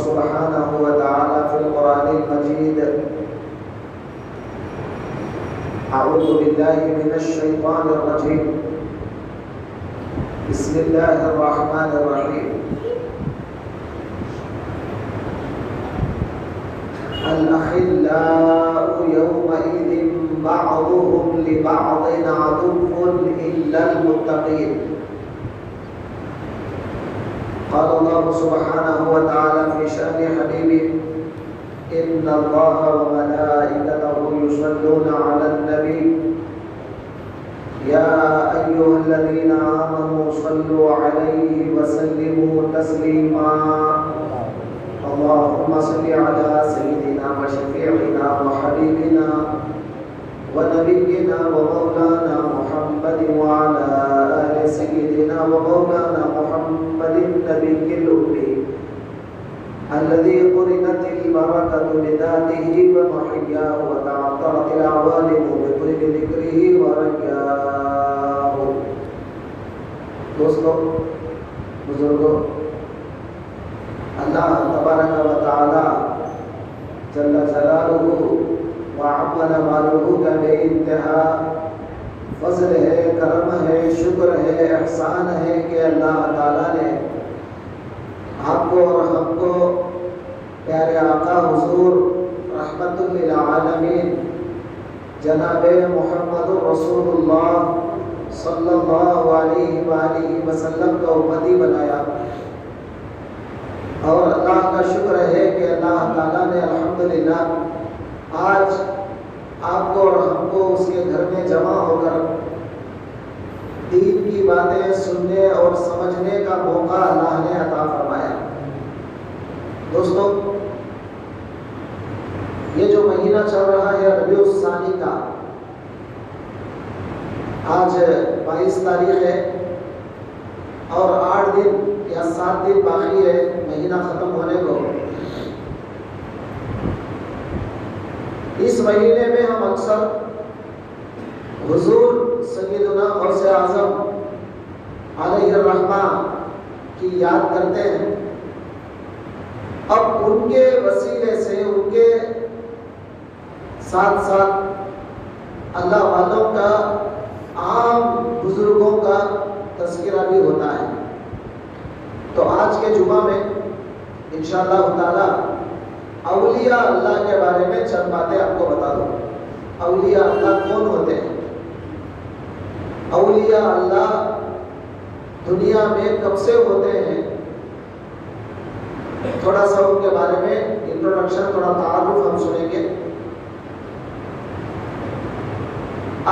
سبحانه وتعالى في القرآن المجيد: أعوذ بالله من الشيطان الرجيم، بسم الله الرحمن الرحيم. الأخلاء يومئذ بعضهم لبعض عدو إلا المتقين. قال الله سبحانه وتعالى في شأن حبيبه: إن الله وملائكته يصلون على النبي يا أيها الذين آمنوا صلوا عليه وسلموا تسليما. اللهم صل على سيدنا وشفيعنا وحبيبنا ونبينا ومولانا محمد وعلى آل سيدنا ومولانا محمد النبي الأمي الذي قرنت البركة بذاته ومحياه وتعطرت العوالم بطيب ذكره ورجاه. دوستو، بزرگوں، اللہ تبارک و تعالی جل جلالہ وعظم جلالہ کا بے انتہا فضل ہے، کرم ہے، شکر ہے، احسان ہے کہ اللہ تعالی نے آپ کو اور ہم کو پیارے آقا حضور رحمت للعالمین جناب محمد رسول اللہ صلی اللہ علیہ وآلہ وسلم کا امتی بنایا. اور اللہ کا شکر ہے کہ اللہ تعالیٰ نے الحمدللہ آج آپ کو اور ہم کو اس کے گھر میں جمع ہو کر دین کی باتیں سننے اور سمجھنے کا موقع اللہ نے عطا فرمایا. دوستو، یہ جو مہینہ چل رہا ہے ربیع الثانی کا، آج 22 تاریخ ہے اور 8 دن یا 7 دن باقی ہے مہینہ ختم ہونے کو. اس مہینے میں ہم اکثر حضور سیدنا غوث اعظم علیہ الرحمہ کی یاد کرتے ہیں. اب ان کے وسیلے سے، ان کے ساتھ ساتھ اللہ والوں کا، عام بزرگوں کا تذکرہ بھی ہوتا ہے. تو آج کے جمعہ میں انشاءاللہ تعالی اولیاء اللہ کے بارے میں چند باتیں آپ کو بتا دوں. اولیاء اللہ کون ہوتے ہیں؟ اولیاء اللہ دنیا میں کب سے ہوتے ہیں؟ تھوڑا سا ان کے بارے میں انٹروڈکشن، تھوڑا تعارف ہم سنیں گے.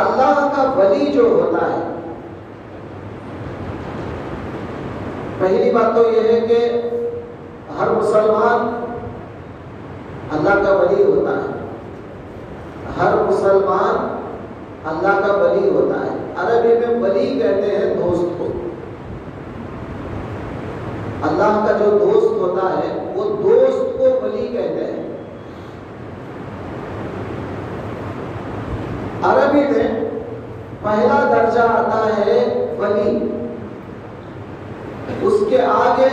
اللہ کا ولی جو ہوتا ہے، پہلی بات تو یہ ہے کہ ہر مسلمان اللہ کا ولی ہوتا ہے. ہر مسلمان اللہ کا ولی ہوتا ہے. عربی میں ولی کہتے ہیں دوست کو. اللہ کا جو دوست ہوتا ہے وہ دوست کو ولی کہتے ہیں. عربی میں پہلا درجہ آتا ہے ولی، اس کے آگے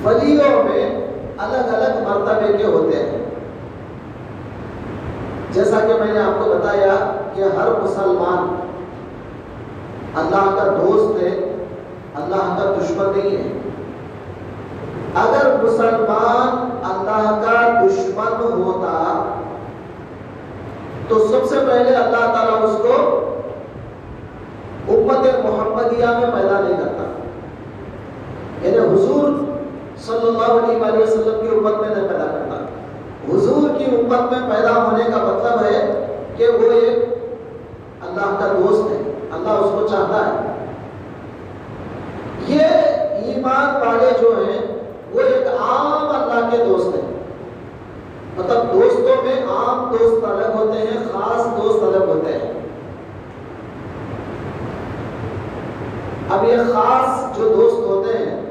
ولیوں میں الگ الگ مرتبے کے ہوتے ہیں. جیسا کہ میں نے آپ کو بتایا کہ ہر مسلمان اللہ کا دوست ہے، اللہ کا دشمن نہیں ہے. اگر مسلمان اللہ کا دشمن ہوتا تو سب سے پہلے اللہ تعالیٰ اس کو امت محمدیہ میں پیدا نہیں کرتا. یعنی حضور صلی اللہ علیہ وآلہ وسلم کی امت میں نہیں پیدا کرتا. حضور کی امت میں پیدا ہونے کا مطلب ہے کہ وہ ایک اللہ کا دوست ہے، اللہ اس کو چاہتا ہے. یہ ایمان والے جو ہیں وہ ایک عام اللہ کے دوست ہیں. مطلب دوستوں میں عام دوست الگ ہوتے ہیں، خاص دوست الگ ہوتے ہیں. اب یہ خاص جو دوست ہوتے ہیں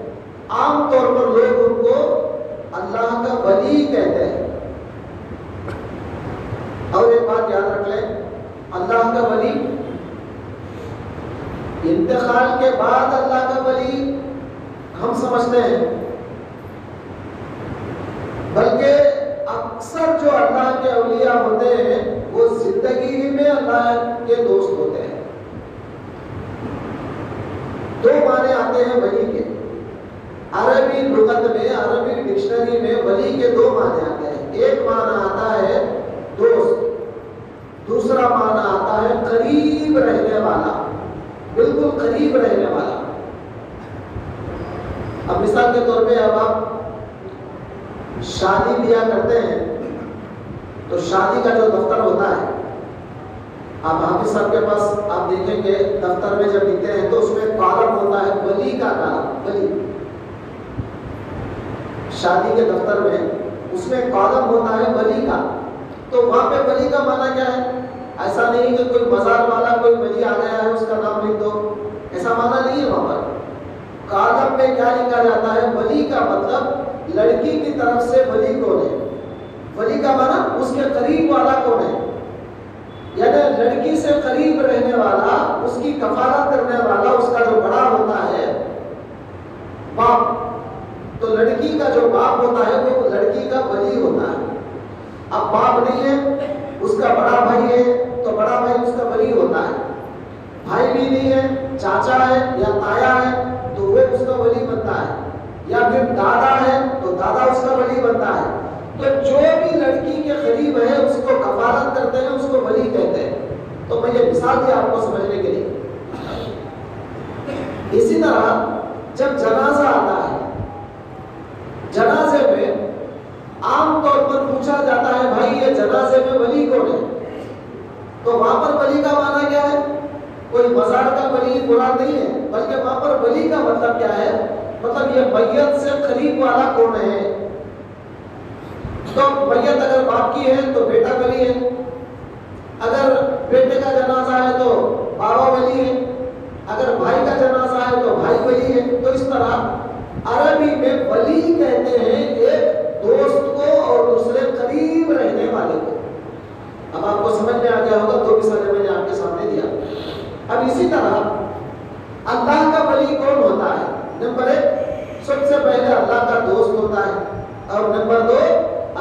عام طور پر لوگ ان کو اللہ کا ولی کہتے ہیں. اور ایک بات یاد رکھ لیں، اللہ کا ولی انتقال کے بعد اللہ کا ولی ہم سمجھتے ہیں اللہ کے دوست ہوتے ہیں۔ دو معنی آتے ہیں ولی کے، عربی لغت میں، عربی ڈکشنری میں ولی کے دو معنی آتے ہیں۔ ایک معنی آتا ہے دوست، دوسرا معنی آتا ہے قریب رہنے والا، بالکل قریب رہنے والا۔ اب مثال کے طور پہ اب آپ شادی بیاہ کرتے ہیں تو شادی کا جو دفتر ہوتا ہے، آپ حافظ صاحب کے پاس آپ دیکھیں گے دفتر میں جب لکھتے ہیں تو اس میں کالم ہوتا ہے ولی کا کالم، ولی شادی کے دفتر میں اس میں کالم ہوتا ہے ولی کا۔ تو وہاں پہ ولی کا معنی کیا ہے؟ ایسا نہیں کہ کوئی بازار والا کوئی ولی آ گیا ہے اس کا نام لکھ دو، ایسا معنی نہیں ہے۔ وہاں پر کالم میں کیا لکھا جاتا ہے؟ ولی کا مطلب لڑکی کی طرف سے ولی کون ہے، ولی کا معنی اس کے قریب والا کون ہے، یعنی لڑکی سے قریب رہنے والا، اس کی کفالت کرنے والا، اس کا جو بڑا ہوتا ہے باپ، تو لڑکی کا جو باپ ہوتا ہے وہ لڑکی کا ولی ہوتا ہے۔ اب باپ نہیں ہے، اس کا بڑا بھائی ہے تو بڑا بھائی اس کا ولی ہوتا ہے۔ بھائی بھی نہیں ہے، چاچا ہے یا تایا ہے تو وہ اس کا ولی بنتا ہے، یا پھر دادا ہے تو دادا اس کا ولی بنتا ہے۔ تو جو بھی لڑکی کے قریب ہے اس کو کفالت کرتے ہیں، اس کو ولی کہتے ہیں۔ تو میں یہ مثال دی آپ کو سمجھنے کے لیے۔ اسی طرح جب جنازہ آتا ہے، جنازے میں عام طور پر پوچھا جاتا ہے بھائی یہ جنازے میں ولی کون ہے، تو وہاں پر ولی کا معنی کیا ہے؟ کوئی مزار کا ولی مراد نہیں ہے، بلکہ وہاں پر ولی کا مطلب کیا ہے؟ مطلب یہ میت سے قریب والا کون ہے۔ تو میت اگر باپ کی ہے تو بیٹا ولی ہے، اگر بیٹے کا جنازہ ہے تو بابا ولی ہے، اگر بھائی کا جنازہ ہے تو بھائی ولی ہے۔ تو اس طرح عربی میں ولی کہتے ہیں ایک دوست کو اور دوسرے قریب رہنے والے کو۔ اب آپ کو سمجھ میں آ گیا ہوگا، دو مثالیں میں نے آپ کے سامنے دیا۔ اب اسی طرح اللہ کا ولی کون ہوتا ہے؟ نمبر ایک، سب سے پہلے اللہ کا دوست ہوتا ہے، اور نمبر دو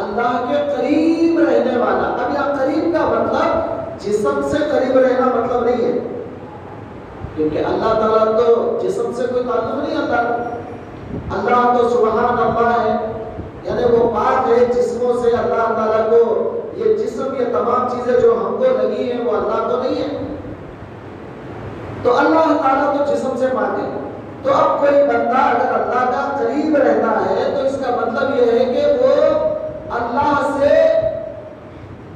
اللہ کے قریب رہنے والا۔ اب یہاں قریب کا مطلب جسم سے قریب رہنا مطلب نہیں ہے، کیونکہ اللہ تعالیٰ تو جسم سے کوئی تعلق نہیں آتا۔ اللہ تو سبحان اللہ ہے، یعنی وہ پاک ہے جسموں سے۔ اللہ تعالیٰ کو یہ جسم، یہ تمام چیزیں جو ہم کو لگی ہیں وہ اللہ کو نہیں ہے، تو اللہ تعالیٰ تو جسم سے پاک ہے۔ تو اب کوئی بندہ اگر اللہ کا قریب رہتا ہے تو اس کا مطلب یہ ہے کہ وہ اللہ سے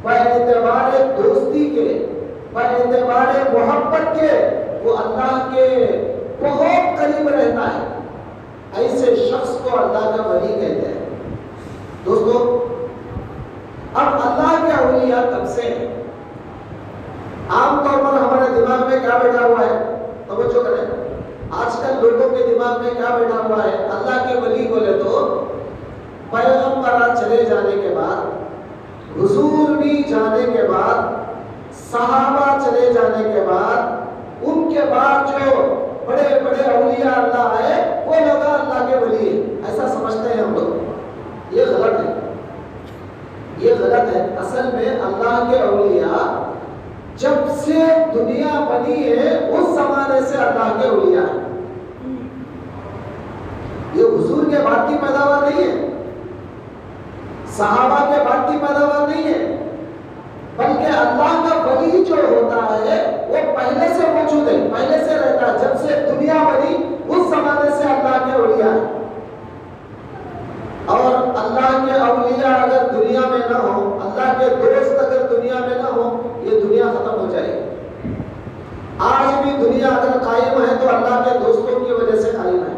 باعتبار دوستی کے، باعتبار محبت کے، وہ اللہ کے بہت قریب رہتا ہے۔ ایسے شخص کو اللہ کا ولی کہتے ہیں۔ دوستو، اب اللہ کے اولیاء کب سے ہیں؟ عام طور پر ہمارے دماغ میں کیا بیٹھا ہوا ہے؟ توجہ کریں، آج کل لوگوں کے دماغ میں کیا بیٹھا ہوا ہے؟ اللہ کے ولی بولے تو پیغمبر چلے جانے کے بعد، حضور بھی جانے کے بعد، صحابہ چلے جانے کے بعد، ان کے بعد جو بڑے بڑے اولیاء اللہ آئے وہ لوگ اللہ کے ولی ہیں، ایسا سمجھتے ہیں ہم لوگ۔ یہ غلط ہے، یہ غلط ہے۔ اصل میں اللہ کے اولیاء جب سے دنیا بنی ہے اس زمانے سے اللہ کے اولیاء ہیں۔ یہ حضور کے بعد کی پیداوار نہیں ہے، صحابہ کے بعد کی پیداوار نہیں ہے، بلکہ اللہ کا ولی جو ہوتا ہے وہ پہلے سے موجود ہے، پہلے سے رہتا ہے۔ جب سے دنیا بنی اس زمانے سے اللہ کے اولیاء ہیں۔ اور اللہ کے اولیاء اگر دنیا میں نہ ہو، اللہ کے دوست اگر دنیا میں نہ ہو، یہ دنیا ختم ہو جائے گی۔ آج بھی دنیا اگر قائم ہے تو اللہ کے دوستوں کی وجہ سے قائم ہے۔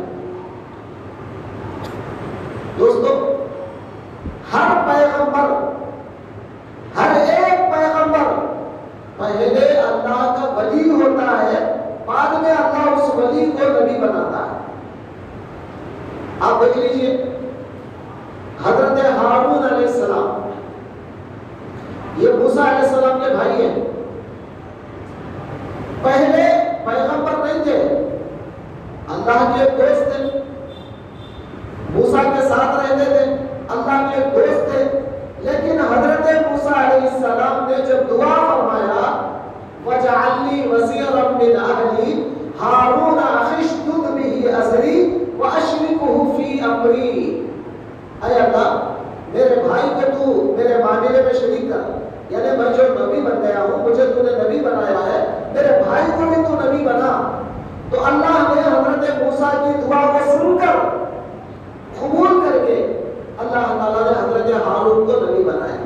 دوستو، ہر پیغمبر، ہر ایک پیغمبر پہلے اللہ کا ولی ہوتا ہے، بعد میں اللہ اس ولی کو نبی بناتا ہے۔ آپ دیکھ لیجئے حضرت ہارون علیہ السلام، یہ موسیٰ علیہ السلام کے بھائی ہیں، پہلے پیغمبر نہیں تھے، اللہ کے دوست تھے، موسیٰ کے ساتھ رہتے تھے، اللہ کے دوست تھے۔ لیکن حضرت موسیٰ علیہ السلام نے جب دعا فرمایا وزيرا من أهلي هارون أخي اشدد به أزري وأشركه في أمري. اے اللہ میرے بھائی کو تو میرے معاملے میں شریک کر، یعنی میں جو نبی بن گیا ہوں، مجھے تو نے نبی بنایا ہے، میرے بھائی کو بھی تو نبی بنا. تو اللہ نے حضرت موسیٰ کی دعا کو سن کر قبول کر کے اللہ تعالیٰ نے حضرت ہارون کو نبی بنایا.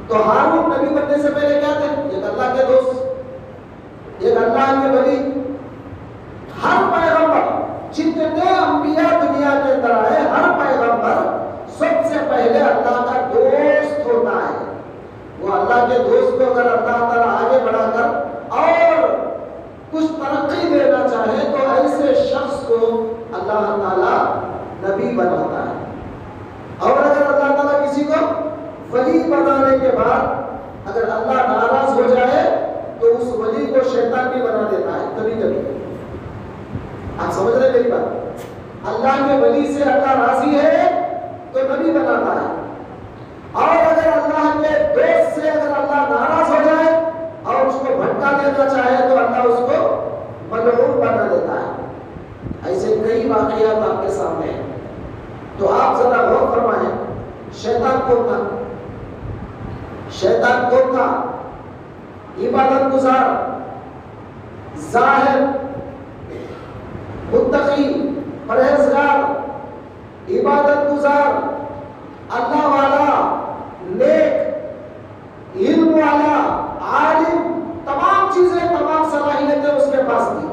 تو ہارون نبی بننے سے پہلے کیا تھے؟ ایک اللہ کے دوست، ایک اللہ کے ولی. ہر پیغمبر جتنے انبیاء دنیا کے اندر آئے، ہر پیغمبر سب سے پہلے اللہ کا دوست ہوتا ہے. وہ اللہ کے دوست کو اگر اللہ تعالیٰ آگے بڑھا کر اور کچھ ترقی دینا چاہے تو ایسے شخص کو اللہ تعالیٰ نبی بناتا ہے. اور اگر اللہ تعالیٰ کسی کو ولی بنانے کے بعد اگر اللہ ناراض ہو جائے تو اس ولی کو شیطان بھی بنا دیتا ہے کبھی کبھی. آپ سمجھ رہے میری بات؟ اللہ کے ولی سے اللہ راضی ہے تو نبی بناتا ہے، اور اگر اللہ کے دوست سے اگر اللہ ناراض ہو جائے اور اس کو بھٹکا دینا چاہے تو اللہ اس کو ملعون بنا دیتا ہے. ایسے کئی واقعات آپ کے سامنے ہیں. تو آپ ذرا غور فرمائیں، شیطان کون تھا؟ شیطان کون تھا؟ عبادت گزار، زاہد، متقی، پرہیزگار، عبادت گزار، اللہ والا، نیک، علم والا، عالم، تمام چیزیں، تمام صلاحیتیں اس کے پاس تھی.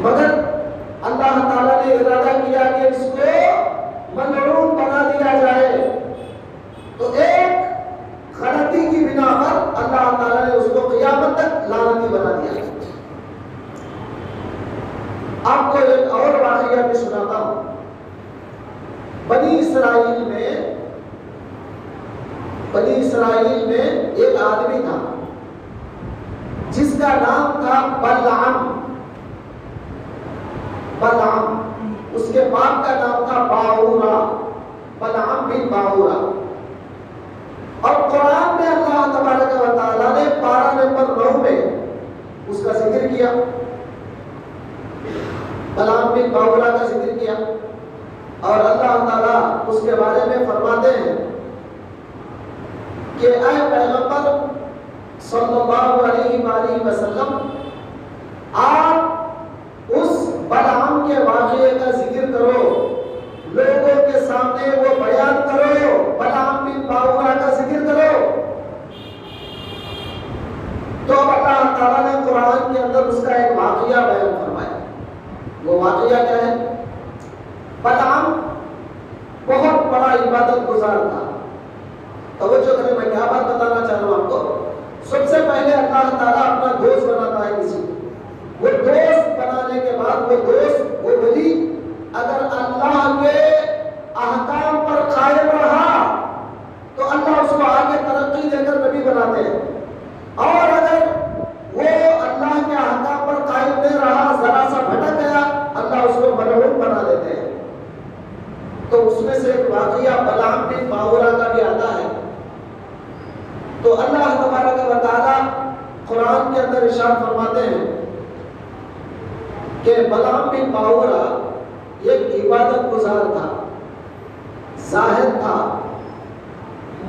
مگر اللہ تعالیٰ نے ارادہ کیا کہ اس کو ملعون بنا دیا جائے. تو ایک غلطی کی بنا پر اللہ تعالیٰ نے اس کو قیامت تک لعنتی بنا دیا. آپ کو ایک اور واقعہ بھی سناتا ہوں. بنی اسرائیل میں ایک آدمی تھا جس کا نام تھا بلعام. اس کے باپ کا نام تھا باورا، بلعام بن باورا. اور قرآن میں اللہ تبارک و تعالیٰ نے پارہ نمبر 9 میں اس کا ذکر کیا، بلعام بن باورا کا ذکر کیا. اور اللہ تعالیٰ اس کے بارے میں فرماتے ہیں کہ اے پیغمبر صلی اللہ علیہ وآلہ وسلم، آپ اس بلعام کے واقعے کا ذکر کرو، لوگوں کے سامنے وہ بیان کرو، بلعام بن باورا کا ذکر کرو. تو اللہ تعالیٰ نے قرآن کے اندر اس کا ایک واقعہ بیان فرمایا. وہ واقعہ کیا ہے؟ بلعام بہت بڑا عبادت گزار تھا. توجہ کریں، میں کیا بات بتانا چاہ رہا ہوں آپ کو. سب سے پہلے اللہ تعالیٰ اپنا دوست بناتا ہے کسی کو. وہ دوست بنانے کے بعد وہ دوست، وہ ولی اگر اللہ کے احکام پر قائم رہا تو اللہ اس کو آگے ترقی دے کر نبی بناتے ہیں. اور اگر وہ اللہ کے احکام پر قائم نہیں رہا، ذرا سا بھٹک گیا، اللہ اس کو ملعون بنا دیتے ہیں. تو اس میں سے ایک واقعہ بلعام بن باورا کا بھی آتا ہے. تو اللہ تبارک و تعالیٰ قرآن کے اندر ارشاد فرماتے ہیں کہ بلعام بن باورا ایک عبادت گزار تھا، زاہد تھا،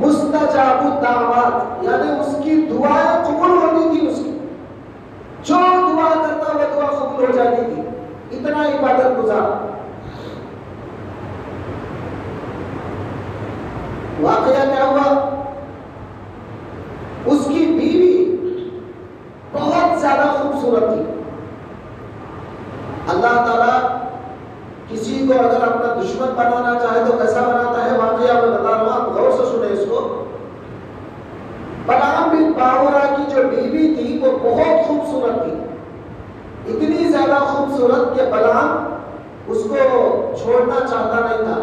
مستجاب الدعوات، یعنی اس کی دعائیں قبول ہوتی تھی. اس کی جو دعا کرتا وہ دعا قبول ہو جاتی تھی. اتنا عبادت گزار. واقعہ کیا ہوا؟ اس کی بیوی بہت زیادہ خوبصورت تھی. اللہ تعالیٰ کسی کو اگر اپنا دشمن بنانا چاہے تو کیسا بناتا ہے؟ واقعہ میں بتا رہا ہوں، آپ غور سے سنیں اس کو. بلعام بن باورا کی جو بیوی تھی وہ بہت خوبصورت تھی، اتنی زیادہ خوبصورت کہ بلعام اس کو چھوڑنا چاہتا نہیں تھا.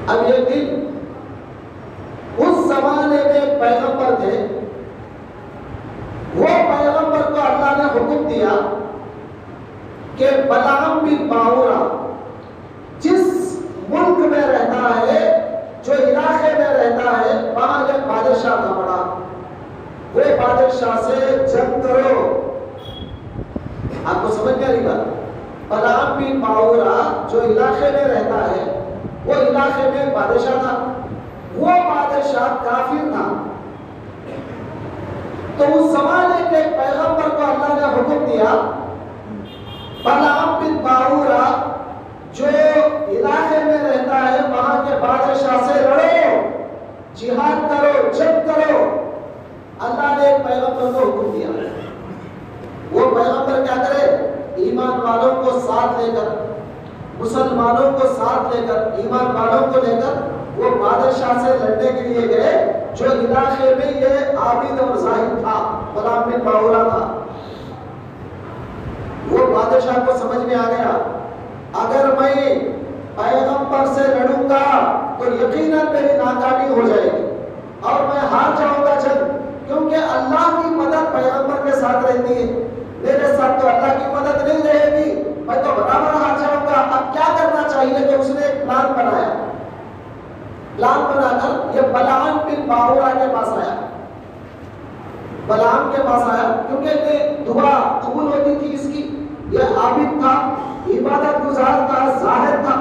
اب ایک دن اس زمانے میں ایک پیغمبر تھے، وہ پیغمبر کو اللہ نے حکم دیا کہ بلعام بن باورا جس ملک میں رہتا ہے، جو علاقے میں رہتا ہے، وہاں ایک بادشاہ تھا بڑا. وہ بادشاہ سے جنگ کرو. آپ کو سمجھ میں آ رہی بات؟ بلعام بن باورا جو علاقے میں رہتا ہے وہ علاقے میں بادشاہ تھا. وہ بادشاہ کافر تھا. تو اس زمانے کے پیغمبر کو اللہ نے حکم دیا بلعام بن باورا جو علاقے میں رہتا ہے وہاں کے بادشاہ سے لڑو، جہاد کرو، جنگ کرو. اللہ نے ایک پیغمبر کو حکم دیا. وہ پیغمبر کیا کرے؟ ایمان والوں کو ساتھ لے کر، مسلمانوں کو ساتھ لے کر، ایمان والوں کو لے کر وہ بادشاہ سے لڑنے کے لیے گئے جو علاقے میں یہ عابد اور زاہد تھا، بلعام بن باورا تھا. وہ بادشاہ کو سمجھ میں آ گیا اگر میں پیغمبر سے لڑوں گا تو یقیناً میری ناکامی ہو جائے گی اور میں ہار جاؤں گا جنگ، کیونکہ اللہ کی مدد پیغمبر کے ساتھ رہتی ہے. میرے ساتھ تو اللہ کی مدد نہیں رہے گی، میں تو برابر ہار جاؤں گا. اب کیا کرنا چاہیے؟ تو اس نے ایک پلان بنایا. پلان بنا کر یہ بلعام بن باورا کے پاس آیا. بلعام کے پاس آیا کیونکہ یہ دعا قبول ہوتی تھی اس کی. یہ عابد تھا، عبادت گزار تھا، زاہد تھا.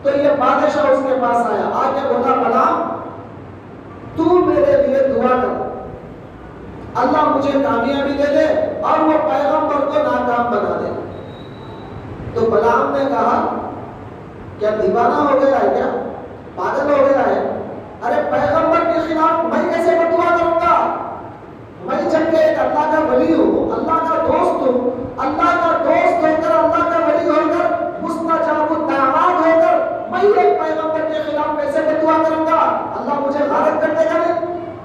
تو یہ بادشاہ اس کے پاس آیا، آ کے بولا بلعام تو میرے لیے دعا کر، اللہ مجھے کامیابی دے دے اور وہ پیغمبر کو ناکام بنا دے. تو بلعام نے کہا کیا دیوانہ ہو گیا ہے؟ کیا پاگل ہو گیا ہے؟ ارے پیغمبر کے خلاف میں کیسے بدعا کروں گا؟ میں جب کہ ایک اللہ کا ولی ہوں، اللہ کا دوست ہوں، اللہ کا دوست ہو کر، اللہ کا ولی ہو کر، مستجاب الدعوات ہو کر میں ایک پیغمبر کے خلاف کیسے بدعا کروں گا؟ اللہ مجھے غارت کر دے گا؟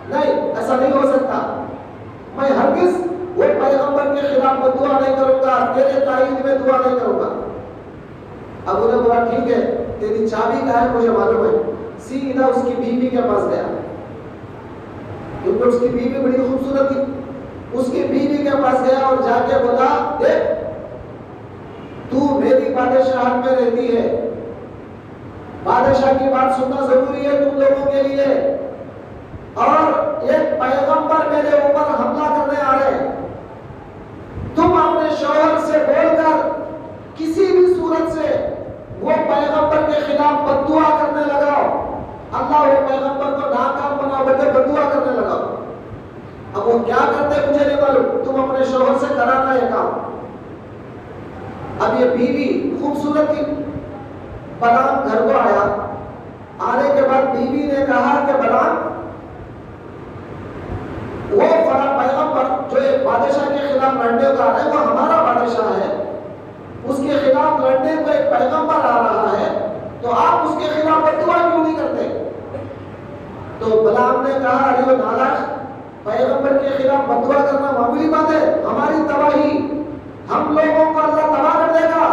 نہیں، ایسا نہیں ہو سکتا. میں ہرگز وہ پیغمبر کے خلاف بدعا نہیں کروں گا، تیرے تائید میں دعا نہیں کروں گا. اب انہیں بولا ٹھیک ہے، تیری چابی کہاں ہے مجھے معلوم ہے. سیدھا اس کی بیوی کے پاس گیا کیونکہ اس کی بیوی بڑی خوبصورت تھی. اس کی بیوی کے پاس گیا اور جا کے بولا دیکھ تو میری بادشاہت میں رہتی ہے، بادشاہ کی بات سننا ضروری ہے تم لوگوں کے لیے، اور ایک پیغمبر میرے اوپر حملہ کرنے آ رہے ہیں. تم اپنے شوہر سے بول کر کسی بھی صورت سے وہ پیغمبر کے خلاف بددعا کرنے لگاؤ، اللہ وہ پیغمبر کو ناکام بنا بغیر بددعا کرنے لگاؤ. اب وہ کیا کرتے مجھے نہیں معلوم، تم اپنے شوہر سے کرانا یہ کام. اب یہ بیوی خوبصورت تھی. بلعام گھر کو آیا. آنے کے بعد بیوی نے کہا کہ بلعام وہ فلاں پیغمبر جو ایک بادشاہ کے خلاف لڑنے کا آ رہا ہے وہ ہمارا بادشاہ ہے، اس کے خلاف لڑنے کو ایک پیغمبر آ رہا ہے تو آپ اس کے خلاف بددعا کیوں نہیں کرتے؟ تو بلعام نے کہا ارے وہ نالاخ، پیغمبر کے خلاف بددعا کرنا معمولی بات ہے، ہماری تباہی، ہم لوگوں کو اللہ تباہ کر دے گا.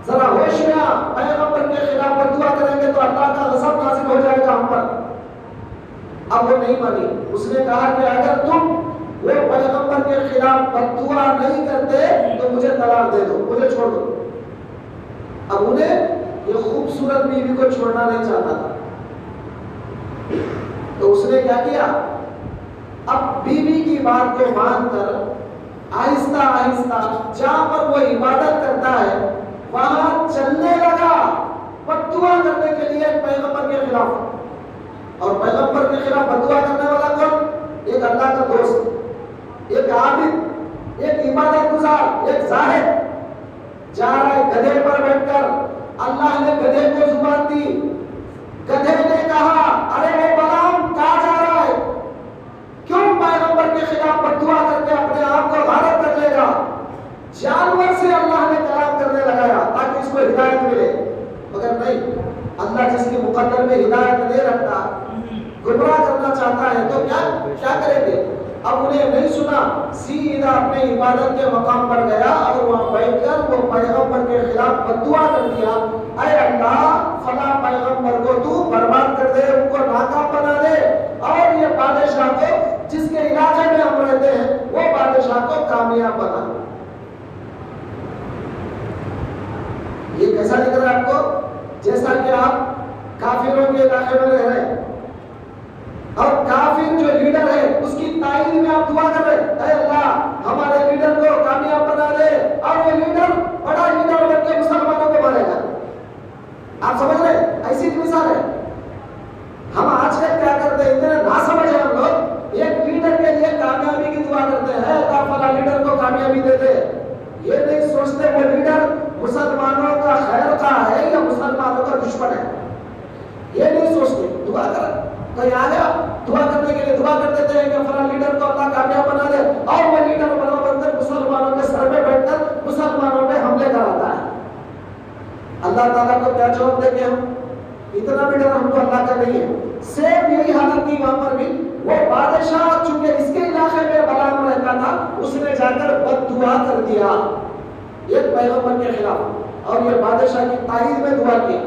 ذرا ہوش میں آ، پیغمبر کے خلاف بددعا کریں گے تو اللہ کا غضب نازل ہو جائے گا ہم پر. اب وہ نہیں مانی. اس نے کہا کہ اگر تم وہ پیغمبر کے خلاف بددعا نہیں کرتے تو مجھے طلاق دے دو، مجھے چھوڑ دو. اب انہیں یہ خوبصورت بیوی کو چھوڑنا نہیں چاہتا تھا. تو اس نے کیا کیا؟ اب بیوی کی بات کو مان کر آہستہ آہستہ جہاں پر وہ عبادت کرتا ہے وہاں چلنے لگا بددعا کرنے کے لیے پیغمبر کے خلاف. اور پیغمبر کے خلاف بددعا کرنے والا کون؟ ایک اللہ کا دوست، ایک عابد، ایک عبادت گزار، ایک زاہد. جا رہا ہے گدھے پر بیٹھ کر، اللہ نے گدھے کو زبان دی. گدھے نے کہا ارے وہ بلعام کہاں جا رہا ہے؟ کیوں پیغمبر کے خلاف بددعا کر کے اپنے آپ کو غارت کر لے گا؟ جانور سے اللہ نے کلام کرنے لگایا تاکہ اس کو ہدایت ملے، مگر نہیں. اللہ جس کے مقدر میں ہدایت نہیں رکھتا، گمراہ کرنا چاہتا ہے تو کیا کریں گے؟ اب انہیں نہیں سنا، سیدھا اپنے عبادت کے مقام پر گیا اور وہاں بیٹھ کر وہ پیغمبر کے خلاف بددعا کر دیا. اے اللہ فلاں پیغمبر کو تو برباد کر دے، ان کو ناکام بنا دے، اور یہ بادشاہ کو جس کے علاقے میں ہم رہتے ہیں وہ بادشاہ کو کامیاب بنا. یہ کیسا لگ رہا ہے آپ کو؟ جیسا کہ آپ کافروں کے علاقے میں رہ رہے ہیں اور کافر جو لیڈر ہے اس کی تائید میں آپ دعا کر رہے، اے اللہ ہمارے لیڈر کو کامیاب بنا دے، اور وہ لیڈر بڑا لیڈر بن کے مسلمانوں کو مارے گا۔ آپ سمجھ رہے؟ ایسی مثال ہے۔ ہم آج کل کیا کرتے ہیں، اتنے نہ سمجھ ہم لوگ ایک لیڈر کے لیے کامیابی کی دعا کرتے ہیں، اللہ فلاں لیڈر کو کامیابی دے دے۔ یہ نہیں سوچتے وہ لیڈر مسلمانوں کا خیر خواہ ہے یا مسلمانوں کا دشمن ہے، یہ نہیں سوچتے۔ دعا کر کوئی آ گیا دعا کرنے کے لیے دعا کر دیتے ہیں کہ فلاں لیڈر کو اللہ کامیاب بنا دے، اور وہ لیڈر بنا بن کر مسلمانوں کے سر پہ بیٹھ کر مسلمانوں پہ حملے کراتا ہے۔ اللہ تعالیٰ کو کیا جواب دیں گے ہم؟ اتنا بھی ڈر ہم کو اللہ کا نہیں ہے۔ سیم یہی حالت تھی وہاں پر بھی، وہ بادشاہ چونکہ اس کے علاقے میں بلعام رہتا تھا، اس نے جا کر بد دعا کر دیا ایک پیغمبر کے خلاف، اور یہ بادشاہ کی تائید میں دعا کی۔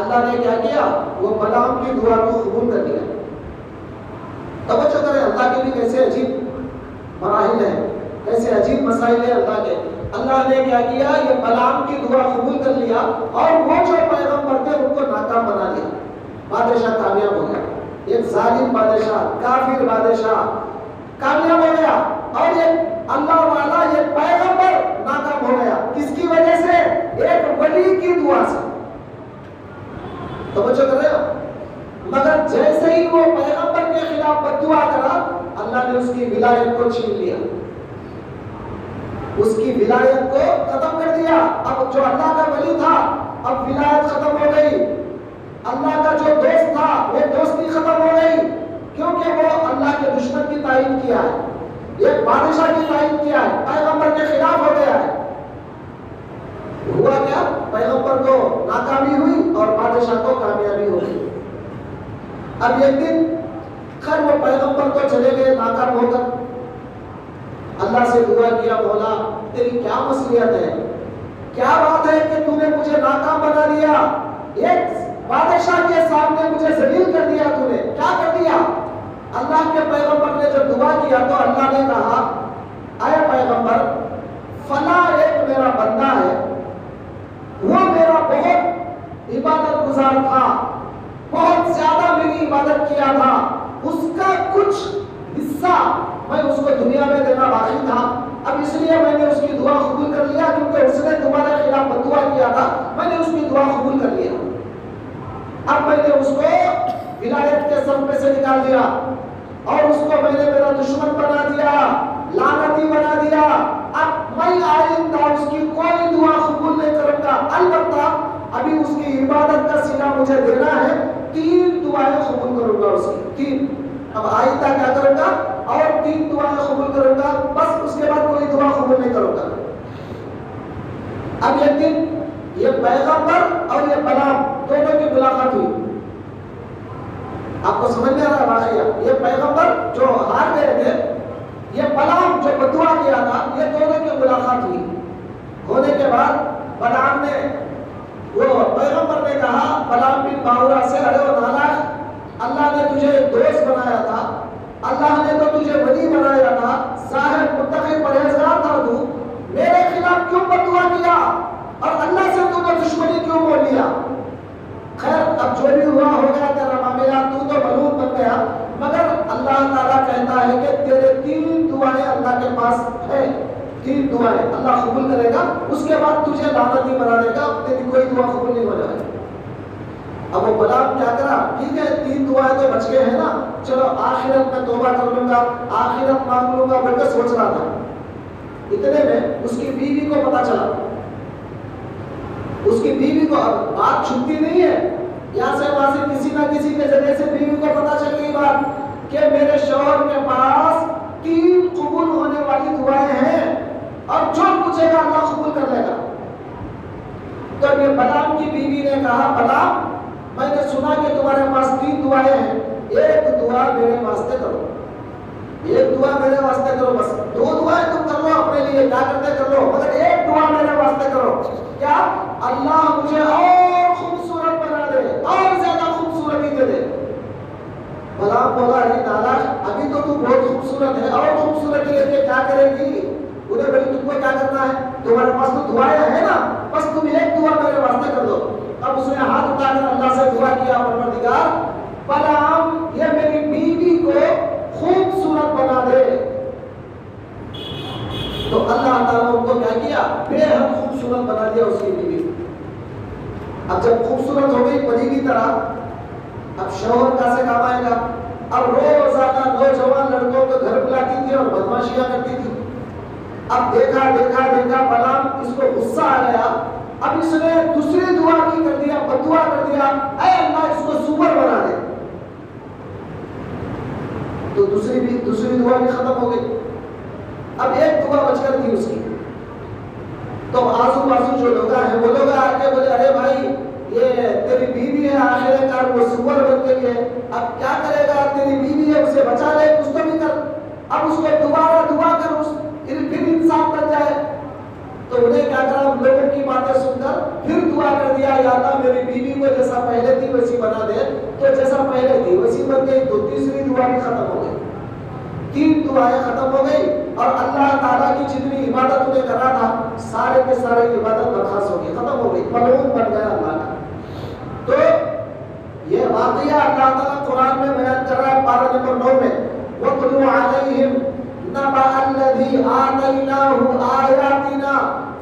اللہ نے کیا کیا؟ وہ بلعام کی دعا کو قبول کر لیا۔ توجہ کریں، اللہ کے بھی کیسے عجیب مراحل ہیں، کیسے عجیب مسائل ہیں اللہ کے۔ اللہ نے کیا کیا؟ یہ بلعام کی دعا قبول کر لیا، اور وہ جو پیغمبر تھے ان کو ناکام بنا دیا۔ بادشاہ کامیاب ہو گیا، ایک ظالم بادشاہ، کافر بادشاہ کامیاب ہو گیا، اور یہ اللہ والا یہ پیغمبر ناکام ہو گیا۔ کس کی وجہ سے؟ ایک ولی کی دعا سے۔ توجہ کر رہے ہو؟ مگر جیسے ہی وہ پیغمبر کے خلاف بد دعا کرا، اللہ نے اس کی ولایت کو چھین لیا، اس کی ولایت کو ختم کر دیا۔ اب جو اللہ کا ولی تھا، اب ولایت ختم ہو گئی۔ اللہ کا جو دوست تھا، وہ دوستی ختم ہو گئی، کیونکہ وہ اللہ کے دشمن کی تائید کیا ہے، ایک بادشاہ کی تائید کیا ہے، پیغمبر کے خلاف ہو گیا ہے۔ ہوا کیا؟ پیغمبر کو ناکامی ہوئی اور بادشاہ کو کامیابی ہو گئی۔ اب ایک دن خیر وہ پیغمبر کو چلے گئے ناکام ہو کر، اللہ سے دعا کیا، مولا تیری کیا مصلحت ہے، کیا بات ہے کہ تو نے مجھے ناکام بنا دیا، ایک بادشاہ کے سامنے مجھے ذلیل کر دیا، تو نے کیا کر دیا؟ اللہ کے پیغمبر نے جب دعا کیا تو اللہ نے کہا، اے پیغمبر فلاں ایک میرا بندہ ہے، وہ میرا بہت عبادت گزار تھا، بہت زیادہ میری عبادت کیا تھا، اس کا کچھ حصہ میں اس کو دنیا میں دینا باقی تھا، اب اس لیے میں نے اس کی دعا قبول کر لیا، کیونکہ اس نے تمہارے خلاف بد دعا کیا تھا، میں نے اس کی دعا قبول کر لیا۔ اب میں نے اس کو ولایت کے سب میں سے نکال دیا، اور اس کو میں نے میرا دشمن بنا دیا، لعنتی بنا دیا۔ اب میں آئندہ اس کی کوئی دعا قبول نہیں کروں گا، البتہ ابھی اس کی عبادت کا صلہ مجھے دینا ہے، 3 دعائیں قبول کروں گا اس کی، 3۔ اب آئندہ کیا کروں گا؟ اور 3 دعائیں قبول کروں گا، بس اس کے بعد کوئی دعا قبول نہیں کروں گا۔ اب ایک دن یہ پیغمبر اور یہ بلعام دونوں کی ملاقات ہوئی۔ آپ کو سمجھ میں آ رہا ہے واقعہ؟ یہ پیغمبر جو ہار گئے تھے، یہ بلعام جو بد دعا کیا تھا، یہ دونوں کی ملاقات ہوئی۔ ہونے کے بعد بلعام نے، وہ پیغمبر نے کہا بلعام بن باورا سے، ارے وہ نالائق، اللہ نے تجھے دوست بنایا تھا، اللہ نے تو تجھے ولی بنایا تھا، صاحب متقی پرہیزگار تھا، تو میرے خلاف کیوں بد دعا کیا، اور اللہ سے تو نے دشمنی کیوں بول لیا؟ خیر اب جو بھی ہوا ہو گیا، تیرا معاملہ، تو ملعون بن گیا، مگر اللہ تعالیٰ کہتا ہے کہ تیرے 3 دعائیں اللہ کے پاس ہیں، 3 دعائیں اللہ قبول کرے گا، اس کے بعد تجھے لعنتی بنا دے گا، تیری کوئی دعا قبول نہیں ہو جائے گی۔ اب وہ بلعام کیا کرا؟ ٹھیک ہے 3 دعائیں تو بچ گئے ہیں نا، چلو آخرت میں توبہ کر لوں گا، آخرت مانگ لوں گا، بول کے سوچ رہا تھا۔ اتنے میں اس کی بیوی کو پتا چلا، اس کی بیوی کو، اب بات چھپتی نہیں ہے، یہاں سے وہاں سے کسی نہ کسی کے ذریعے سے بیوی کو پتا چل گئی بات کہ میرے شوہر کے پاس 3 قبول ہونے والی دعائیں ہیں، اور جو پوچھے گا اللہ قبول کر لے گا۔ تو یہ بلعام کی بیوی نے کہا، بلعام میں نے سنا کہ تمہارے پاس 3 دعائیں ہیں، ایک دعا میرے واسطے کرو، ایک دعا میرے واسطے کرو، بس 2 دعائیں تم کر لو اپنے لیے، کیا کرتے کر لو، مگر ایک دعا میرے واسطے کرو۔ کیا؟ اللہ مجھے اور خوبصورت بنا دے، اور زیادہ خوبصورتی دے دے۔ بلعام بولا، ارے نالائق، ابھی تو تم بہت خوبصورت ہے، اور خوبصورتی لے کے کیا کرے گی؟ انہیں بھائی تم کو کیا کرنا ہے، تمہارے پاس تو دعائیں ہیں نا، بس تم ایک دعا میرے واسطے کر دو۔ اب اس نے ہاتھ اٹھا کر اللہ سے دعا کیا، پروردگار بلعام یہ میری بیوی کو خوبصورت بنا بے حد خوبصورت بنا دیا اس کی بیوی. اب جب خوبصورت ہو گئی پری کی طرح، اب شوہر کہاں سے کام آئے گا؟ اب روزانہ نوجوان لڑکوں کو گھر بلاتی تھی اور بدماشیاں کرتی تھی. اب دیکھا بلام اس کو غصہ آ گیا. اب اس نے دوسری دعا بھی کر دیا، بدعا کر دیا، اے اللہ اس کو سور بنا دے. تو دوسری دعا بھی ختم ہو گئی. اب ایک دعا بچ کر تھی اس کی. تو آزو بازو جو لوگ ہیں وہ لوگ آ کے بولے ارے بھائی یہ تیری بیوی ہے، آخر کار وہ سور بن گئی ہے، اب کیا کرے گا؟ تیری بیوی ہے، اسے بچا لے، کچھ تو بھی کر. اب اس کو دوبارہ دعا کر پھر انسان بن جائے. تو انہیں کیا کرا؟ لوگوں کی باتیں سن کر پھر دعا کر دیا یا اللہ میری بیوی کو جیسا پہلے تھی ویسی بنا دے. تو جیسا پہلے تھی ویسی بن گئی. تو تیسری دعا بھی ختم ہو گئی. 3 دعائیں ختم ہو گئی اور اللہ تعالیٰ کی جتنی عبادت انہیں کرا تھا سارے کے سارے عبادت برخاست ہو گئی، ختم ہو گئی، ملعون بن گیا اللہ کا. تو یہ واقعہ اللہ تعالیٰ قرآن میں بیان کر رہا ہے پارہ نمبر 9 میں وَاتْلُ عَلَيْهِمْ نَبَأَ الَّذِي آتَيْنَاهُ آيَاتِنَا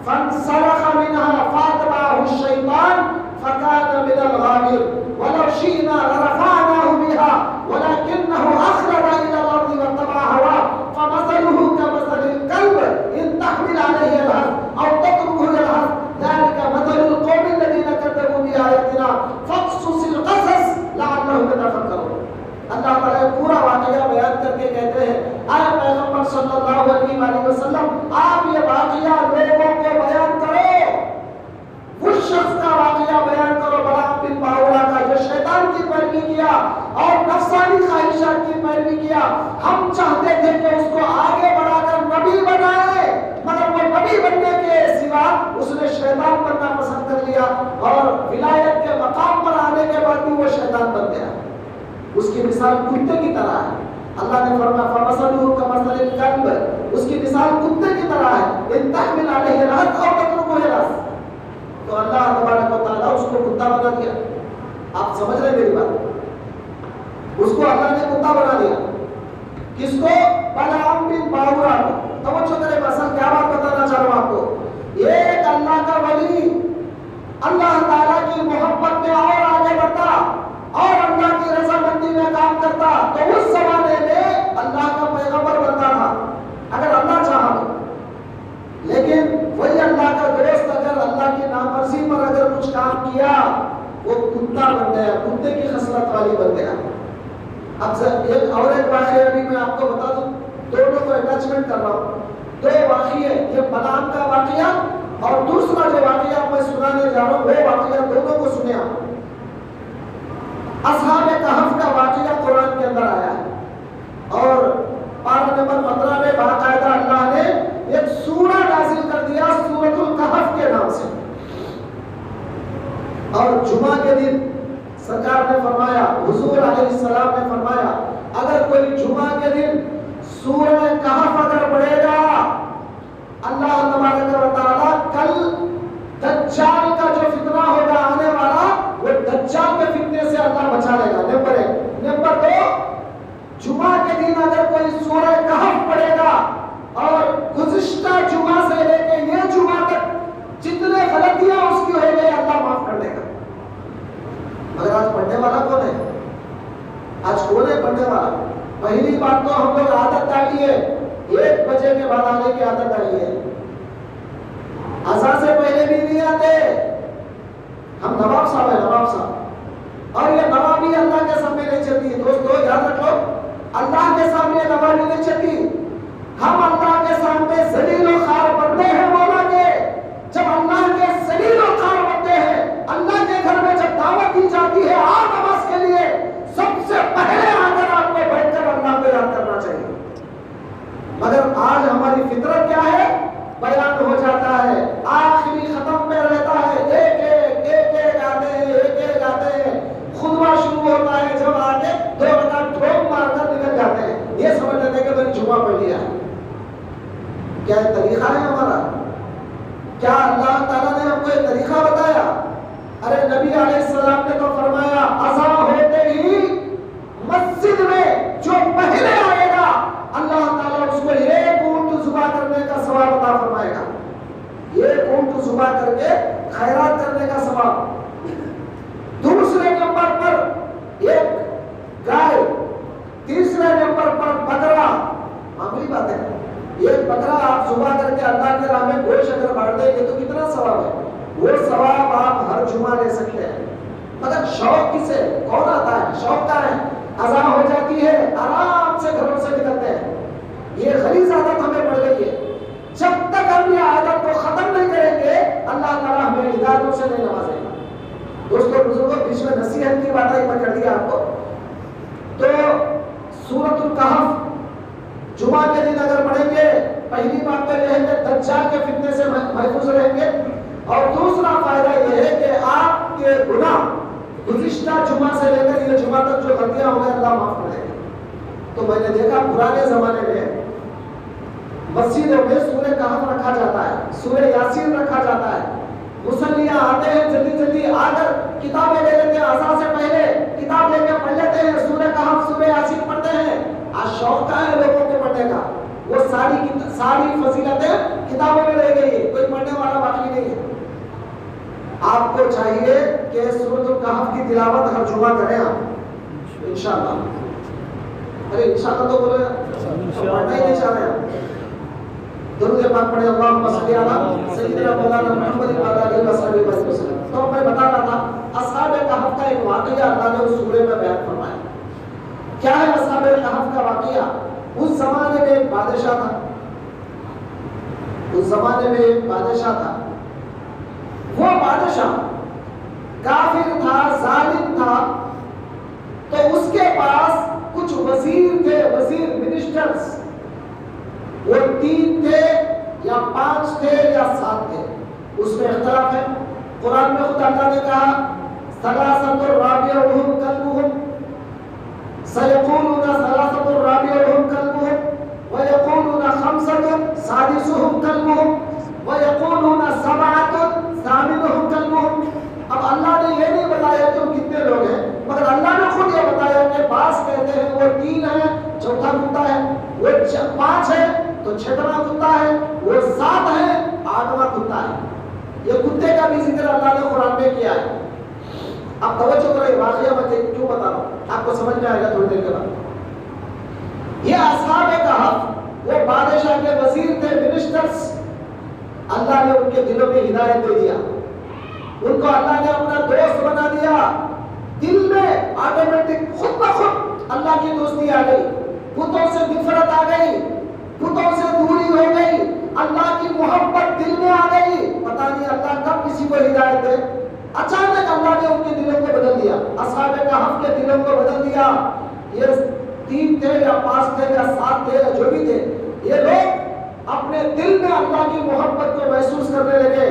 فَانْسَلَخَ مِنْهَا فَأَتْبَعَهُ الشَّيْطَانُ فَكَانَ مِنَ الْغَاوِينَ وَلَوْ شِئْنَا لَرَفَعْنَاهُ بِهَا وَلَكِنَّهُ أَخْلَدَ إِلَى الْأَرْضِ وَاتَّبَعَ هَوَاهُ فَمَثَلُهُ كَمَثَلِ الْكَلْبِ إِنْ تَحْمِلْ عَلَيْهِ يَلْهَثْ أَوْ تَتْرُكْهُ يَلْهَث ذَلِكَ مَثَلُ الْقَوْمِ الَّذِينَ كَذَّبُوا بِآيَاتِنَا فَاقْصُصِ الْقَصَصَ لَعَلَّهُمْ يَتَفَكَّرُونَ. اللہ تعالیٰ پورا واقعہ بیان کر کے کہتے ہیں اے پیغمبر صلی اللہ علیہ وآلہ وسلم آپ یہ واقعہ لوگوں کو بیان کرو. اس شخص کا واقعہ بیان کرو بلعام بن باورا کا جو شیطان کی پیروی کیا اور نفسانی خواہشات کی پیروی کیا. ہم چاہتے تھے کہ اس کو آگے بڑھا کر نبی بنائے مگر وہ نبی بننے کے سوا اس نے شیطان بننا پسند کر لیا اور ولایت کے مقام پر آنے کے بعد بھی وہ شیطان بن گیا. اس کی مثال کتے کی طرح ہے. اللہ نے فرمایا فَمَثَلُهُ كَمَثَلِ الْكَلْبِ، اس کی مثال کتے کی طرح ہے. إِنْ تَحْمِلْ عَلَيْهِ يَلْهَثْ أَوْ تَتْرُكْهُ يَلْهَثْ. تو اللہ تبارک و تعالیٰ اس کو کتا بنا دیا. آپ سمجھ رہے ہیں میری بات؟ اس کو اللہ نے کتا بنا دیا. کس کو؟ بلعام بن باورا کو. توجہ کریں اصل کیا بات بتانا چاہ رہا ہوں آپ کو. ایک اللہ کا ولی اللہ تعالیٰ کی محبت میں اور آگے بڑھتا اور اللہ کی رضامندی میں کام کرتا تو اس زمانے میں اللہ کا پیغمبر بنتا تھا اگر اللہ چاہا تو. لیکن وہی اللہ کا دوست اگر اللہ کی نامرضی پر اگر کچھ کام کیا وہ کتا بن گیا، کتے کی خصلت والی بن گیا. اب ایک واقعہ بھی میں آپ کو بتا دوں، دونوں کو اٹیچمنٹ کر رہا ہوں. 2 واقعے، یہ بلعام کا واقعہ اور دوسرا جو واقعہ میں سنانے جا رہا ہوں وہ واقعہ دونوں کو سنے آپ. اصحاب کہف کا واقعہ قرآن کے اندر آیا ہے اور پارہ نمبر 15 میں باقاعدہ اللہ نے ایک سورہ نازل کر دیا سورۃ الکہف کے نام سے. اور جمعہ کے دن سرکار نے فرمایا، حضور علیہ السلام نے فرمایا اگر کوئی جمعہ کے دن سورہ کہف اگر پڑھے گا اللہ تبارک و تعالیٰ کل دجال کا جو فتنہ ہوگا آنے والا وہ دجال کے فتنے سے اللہ بچا لے گا. نمبر 1. نمبر 2 جمعہ کے دن اگر کوئی سورہ کہف پڑھے گا اور گزشتہ جمعہ سے لے کے یہ جمعہ تک جتنے غلطیاں اس کی ہو گئی اللہ معاف کر دے گا. مگر آج پڑھنے والا کون ہے؟ آج کون ہے پڑھنے والا؟ پہلی بات تو ہم لوگ عادت ڈالی ہے 1 بجے کے بعد آنے کی عادت ڈالی ہے. عصر سے پہلے بھی نہیں آتے. ہم نواب صاحب ہیں، نواب صاحب، اور یہ نوابی اللہ کے سامنے نہیں چلتی. دوستو یاد رکھو اللہ کے سامنے نوابی نہیں چلتی. ہم اللہ کے سامنے ذلیل و خوار بندے ہیں مولا کے. جب اللہ کے ذلیل و خوار بندے ہیں اللہ کے گھر میں جب دعوت دی جاتی ہے آج نماز کے لیے سب سے پہلے آ کر آپ کو بیٹھ کر اللہ کو یاد کرنا چاہیے. مگر آج ہماری فطرت کیا ہے؟ بیان ہو جاتا ہے آخری ختم میں رہتا ہے ایک آتے ہیں خطبہ شروع ہوتا ہے جب آگے 2 رکعت ٹھوک مار کر نکل جاتے ہیں. یہ سمجھ لیتے ہیں کہ میں نے جمعہ پڑھ لیا. کیا یہ طریقہ ہے ہمارا؟ کیا اللہ تعالیٰ نے ہم کو یہ طریقہ بتایا؟ ارے نبی علیہ السلام نے تو فرمایا اذان ہوتے ہی مسجد میں جو پہلے آئے گا اللہ تعالیٰ اس کو 1 اونٹ ذبح کرنے کا ثواب عطا فرمائے گا. ایک اونٹ ذبح کر کے خیرات کرنے کا ثواب. دوسرے نمبر پر ایک گائے, تیسرے نمبر پر بکرا. معمولی بات ہے, ایک بکرا آپ ذبح کر کے اللہ کے راہ میں گوشت اگر بانٹ دیں گے تو کتنا ثواب ہے. وہ ثواب آپ ہر جمعہ لے سکتے ہیں. مگر شوق کسے, کون آتا ہے, شوق کا ہے. اذان ہو جاتی ہے, آرام سے گھروں سے نکلتے ہیں. یہ غلیظ عادت ہمیں پڑ گئی ہے. جب تک ہم یہ عادت کو ختم نہیں کریں گے اللہ تعالیٰ ہمیں ہدایتوں سے نہیں نوازے گا. دوستوں بزرگوں, بیچ میں نصیحت کی بات آئی, میں کر دیا آپ کو. تو سورۃ الکہف جمعہ کے دن اگر پڑھیں گے, پہلی بات تو یہ ہے کہ دجال کے فتنے سے محفوظ رہیں گے, اور دوسرا فائدہ یہ ہے کہ آپ کے گناہ گزشتہ جمعہ سے لے کر یہ جمعہ تک جو غلطیاں ہو گئے اللہ معاف کر دے گا. تو میں نے دیکھا پرانے زمانے میں مسجدوں میں سورہ کہف رکھا جاتا ہے, سورہ یاسین رکھا جاتا ہے. مصلیاں آتے ہیں جلدی جلدی آ کر کتابیں لے لیتے ہیں, عصا سے پہلے کتاب لے کے پڑھ لیتے ہیں, سورہ کہف سورہ یاسین پڑھتے ہیں. آج شوق کا ہے لوگوں کو پڑھنے کا, وہ ساری فضیلتیں کتابوں میں رہ گئی ہے, کوئی پڑھنے والا باقی نہیں ہے. آپ کو چاہیے کہ سورۃ الکہف کی تلاوت ہر جمعہ کریں آپ انشاءاللہ. ارے انشاءاللہ تو بولے, پڑھنا ہی نہیں چاہ رہے ہیں. درود پاک پڑھیں, اللہم صلی علی سیدنا مولانا محمد وعلی آلہ وصحبہ وسلم. تو میں بتا رہا تھا اصحاب کہف کا ایک واقعہ اللہ نے اس سورے میں بیان فرمایا. کیا ہے اصحاب کہف کا واقعہ؟ اس زمانے میں ایک بادشاہ تھا, اس زمانے میں ایک بادشاہ تھا. وہ بادشاہ کافر تھا, ظالم تھا. تو اس کے پاس کچھ وزیر تھے, وزیر منسٹرز. وہ 3 تھے یا 5 تھے یا 7 تھے, اس میں اختلاف ہے. قرآن میں خود اللہ نے کہا ثلاثۃ رابعہم کلبہم, سیقولون ثلاثۃ رابعہم کلبہم ویقولون خمسۃ سادسہم کلبہم ویقولون سبعۃ ثامنہم کلبہم. اب اللہ نے یہ نہیں بتایا کہ وہ کتنے لوگ ہیں, مگر اللہ نے خود یہ بتایا کہ بعض کہتے ہیں وہ 3 ہیں, چوتھا کتا ہے, وہ 5 ہے تو 6واں کتا ہے, وہ 7 ہے, 8واں کتا ہے. یہ کتے کا بھی ذکر اللہ نے قرآن میں کیا ہے. اب توجہ کریں, واقعہ میں کیوں بتا رہا ہوں, آپ کو سمجھ میں آئے گا تھوڑی دیر کے بعد. یہ اصحاب کہف وہ بادشاہ کے وزیر تھے, منسٹرز. اللہ نے ان کے دلوں میں ہدایت دے دیا, ان کو اللہ نے اپنا دوست بنا دیا. دل میں آٹومیٹک خود بخود اللہ کی دوستی آ گئی, بتوں سے نفرت آ گئی, بتوں سے دوری ہو گئی, اللہ کی محبت دل میں آ گئی. پتہ نہیں اللہ کب کسی کو ہدایت دے, اچانک اللہ نے ان کے دلوں کو بدل دیا. اصحاب کہف کے دلوں کو بدل دیا. یہ 3 تھے یا 5 تھے یا 7 تھے یا جو بھی تھے, یہ لوگ اپنے دل میں اللہ کی محبت کو محسوس کرنے لگے.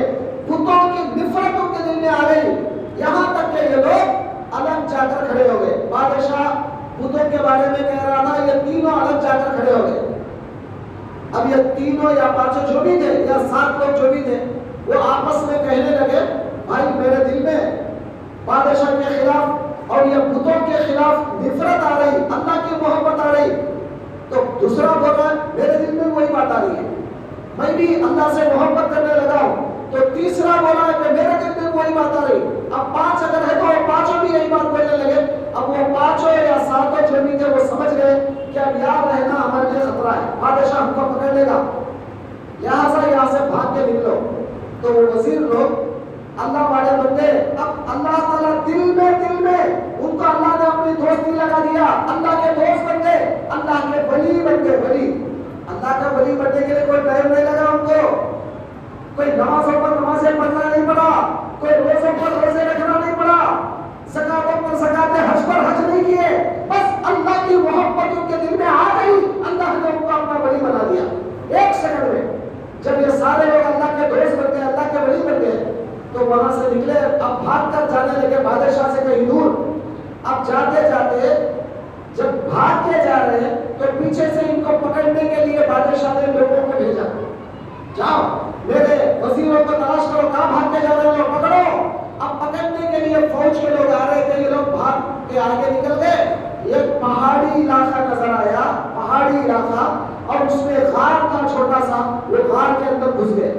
بتوں کی نفرت ان کے دل میں آ گئی, یہاں تک کہ یہ لوگ الگ جا کر کھڑے ہو گئے. بادشاہ بتوں کے بارے میں کہہ رہا تھا, یہ تینوں الگ جا کر کھڑے ہو گئے. اب یہ تینوں یا 5 جو بھی تھے یا 7 لوگ جو بھی تھے, وہ آپس میں کہنے لگے بھائی میرے دل میں بادشاہ کے خلاف اور یہ بتوں کے خلاف نفرت آ رہی, اللہ کی محبت آ رہی. تو دوسرا بول رہا ہے میرے دل میں وہی بات آ رہی ہے, میں بھی اللہ سے محبت کرنے لگا ہوں. تو تیسرا بولا ہے کہ میرے دل میں وہی بات آ رہی. اب 5 اگر ہے تو 5 بھی یہی بات بولنے لگے. اب وہ 5 یا 7 جو بھی تھے وہ سمجھ گئے کہ اب یہاں رہنا ہمارے لیے خطرہ ہے, بادشاہ ہم کو پکڑ لے گا, لہٰذا یہاں سے بھاگ کے نکلو. تو وہ وزیر لوگ اللہ والے بندے, اب اللہ تعالیٰ دل میں ان کو اللہ نے اپنی دوستی لگا دیا, اللہ کے دوست بن گئے, اللہ کے ولی بن گئے. ولی, اللہ کا ولی بننے کے لیے کوئی ٹائم نہیں لگا ان کو, کوئی نمازوں پر نمازیں پڑھنا نہیں پڑا, کوئی روزوں پر روزے رکھنا نہیں پڑا, زکاتوں پر زکاتیں, حج پر حج نہیں کیے. بس اللہ کی محبت ان کے دل میں آ گئی, اللہ نے ان کو اپنا ولی بنا دیا 1 سیکنڈ میں. جب یہ سارے لوگ اللہ کے دوست بن گئے, اللہ کے ولی بن گئے, تو وہاں سے نکلے. اب بھاگ کر جانے لگے بادشاہ سے کہیں دور. اب جاتے جاتے جب بھاگ کے جا رہے ہیں تو پیچھے سے ان کو پکڑنے کے لیے بادشاہ نے لوگوں کو بھیجا, جاؤ میرے وزیروں کو تلاش کرو, کہاں بھاگ کے جا رہے ہیں, پکڑو. اب پکڑنے کے لیے فوج کے لوگ آ رہے تھے, یہ لوگ بھاگ کے آگے نکل گئے. ایک پہاڑی علاقہ نظر آیا, پہاڑی علاقہ, اور اس میں غار تھا چھوٹا سا, وہ غار کے اندر گھس گئے.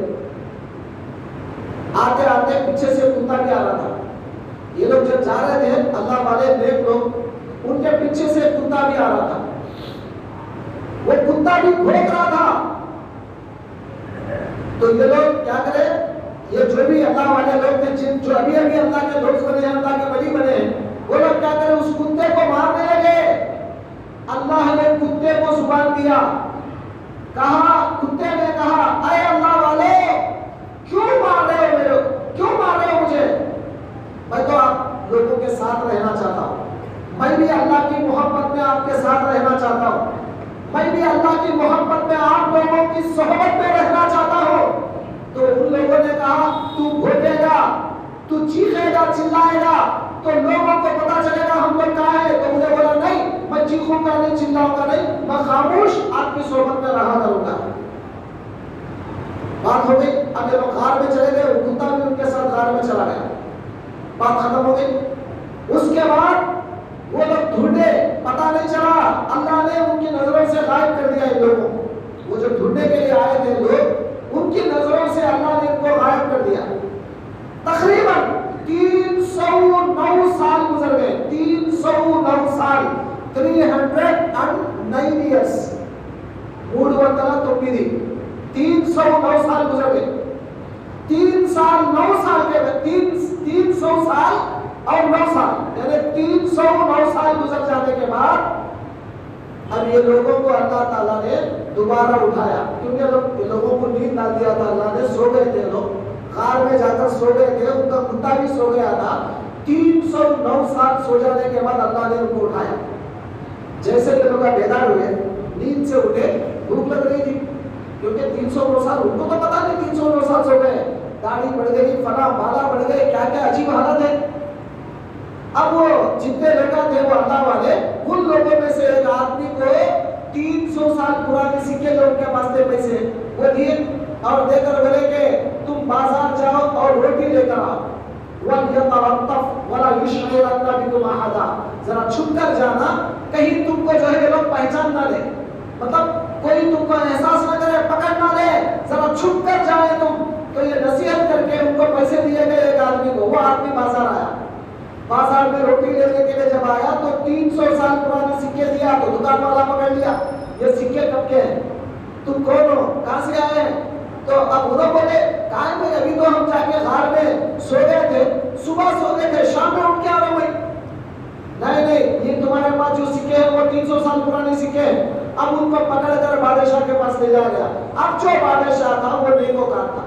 آتے آتے پیچھے سے کتا بھی آ رہا تھا. یہ لوگ جب جا رہے تھے اللہ والے نیک لوگ, ان کے پیچھے سے کتا بھی آ رہا تھا. وہ کتا بھی بھونک رہا تھا. تو یہ لوگ کیا کرے, یہ جو بھی اللہ والے لوگ تھے جو ابھی ابھی اللہ کے دوست بنے ہیں, اللہ کے ولی بنے ہیں, وہ لوگ کیا کرے, اس کتے کو مارنے لگے. اللہ نے کتے کو زبان دیا. کتے نے کہا اے اللہ والے کیوں مار رہے ہو میرے, کیوں مار رہے ہو مجھے؟ میں تو آپ لوگوں کے ساتھ رہنا چاہتا ہوں, میں بھی اللہ کی محبت میں آپ کے ساتھ رہنا چاہتا ہوں, میں بھی اللہ کی محبت میں آپ لوگوں کی صحبت میں رہنا چاہتا ہوں. تو ان لوگوں نے کہا تو بھونکے گا, تو چیخے گا, چلائے گا تو لوگوں کو پتا چلے گا ہم لوگ کہاں ہیں. تو انہوں نے بولا نہیں, میں چیخوں گا نہیں, چلاؤں گا نہیں, میں خاموش آپ کی صحبت میں رہا کروں گا. بات ہو گئی. اب یہ لوگ غار میں چلے گئے, کتا بھی ان کے ساتھ غار میں چلا گیا. بات ختم ہو گئی. اس کے بعد وہ لوگ ڈھونڈے, پتا نہیں چلا. اللہ نے ان کی نظروں سے غائب کر دیا ان لوگوں کو. وہ جو ڈھونڈنے کے لیے آئے تھے لوگ, ان کی نظروں سے اللہ نے ان کو غائب کر دیا. تقریباً 309 سال گزر گئے. 309 سال, 309 years. 309 سال گزر گئے. 300 سال اور 9 سال یعنی 309 سال گزر جانے کے بعد اب یہ لوگوں کو اللہ تعالیٰ نے دوبارہ اٹھایا. کیونکہ لوگوں کو نیند نہ دیا تھا اللہ نے, سو گئے تھے لوگ, غار میں جا کر سو گئے تھے, ان کا کتا بھی سو گیا تھا. 309 سال سو جانے کے بعد اللہ نے ان کو اٹھایا. جیسے یہ لوگ بیدار ہوئے, نیند سے اٹھے, بھوک لگ رہی تھی, کیونکہ 309 سال ان کو تو پتا نہیں 309 سال سو گئے. داڑھی بڑھ گئی, فنا بالا بڑھ گئے, کیا کیا عجیب حالت ہے. اب وہ جتنے لوگ تھے وہ اللہ والے, ان لوگوں میں سے ایک آدمی کو 300 سال پرانے سکے جو ان کے پاس تھے پیسے وہ دیے, اور دے کر بولے کہ تم بازار جاؤ اور روٹی لے کر آؤ. وَلْيَتَلَطَّفْ وَلَا يُشْعِرَنَّ بِكُمْ أَحَدًا, ذرا چھپ کر جانا, کہیں تم کو جو ہے یہ لوگ پہچان نہ لے, مطلب کوئی تم کو احساس نہ کرے, پکڑ نہ لے, ذرا چھپ کر جائے تم. تو یہ نصیحت کر کے ان کو پیسے دیے گئے ایک آدمی کو. وہ آدمی بازار آیا, بازار میں روٹی لینے کے لیے جب آیا تو 300 سال پرانے سکے دیا. تو دکان والا پکڑ لیا, یہ سکے کب کے ہیں, تم کون ہو, کہاں سے آئے ہیں؟ تو اب انہوں بولے کہاں میں ابھی تو ہم جا کے غار میں سو گئے تھے, صبح سو گئے تھے, شام میں اٹھ کے آ رہے ہوئے. نہیں, یہ تمہارے پاس جو سکے ہیں وہ 300 سال پرانے سکے ہیں. اب ان کو پکڑ کر بادشاہ کے پاس لے جایا گیا. اب جو بادشاہ تھا وہ نیکوکار تھا.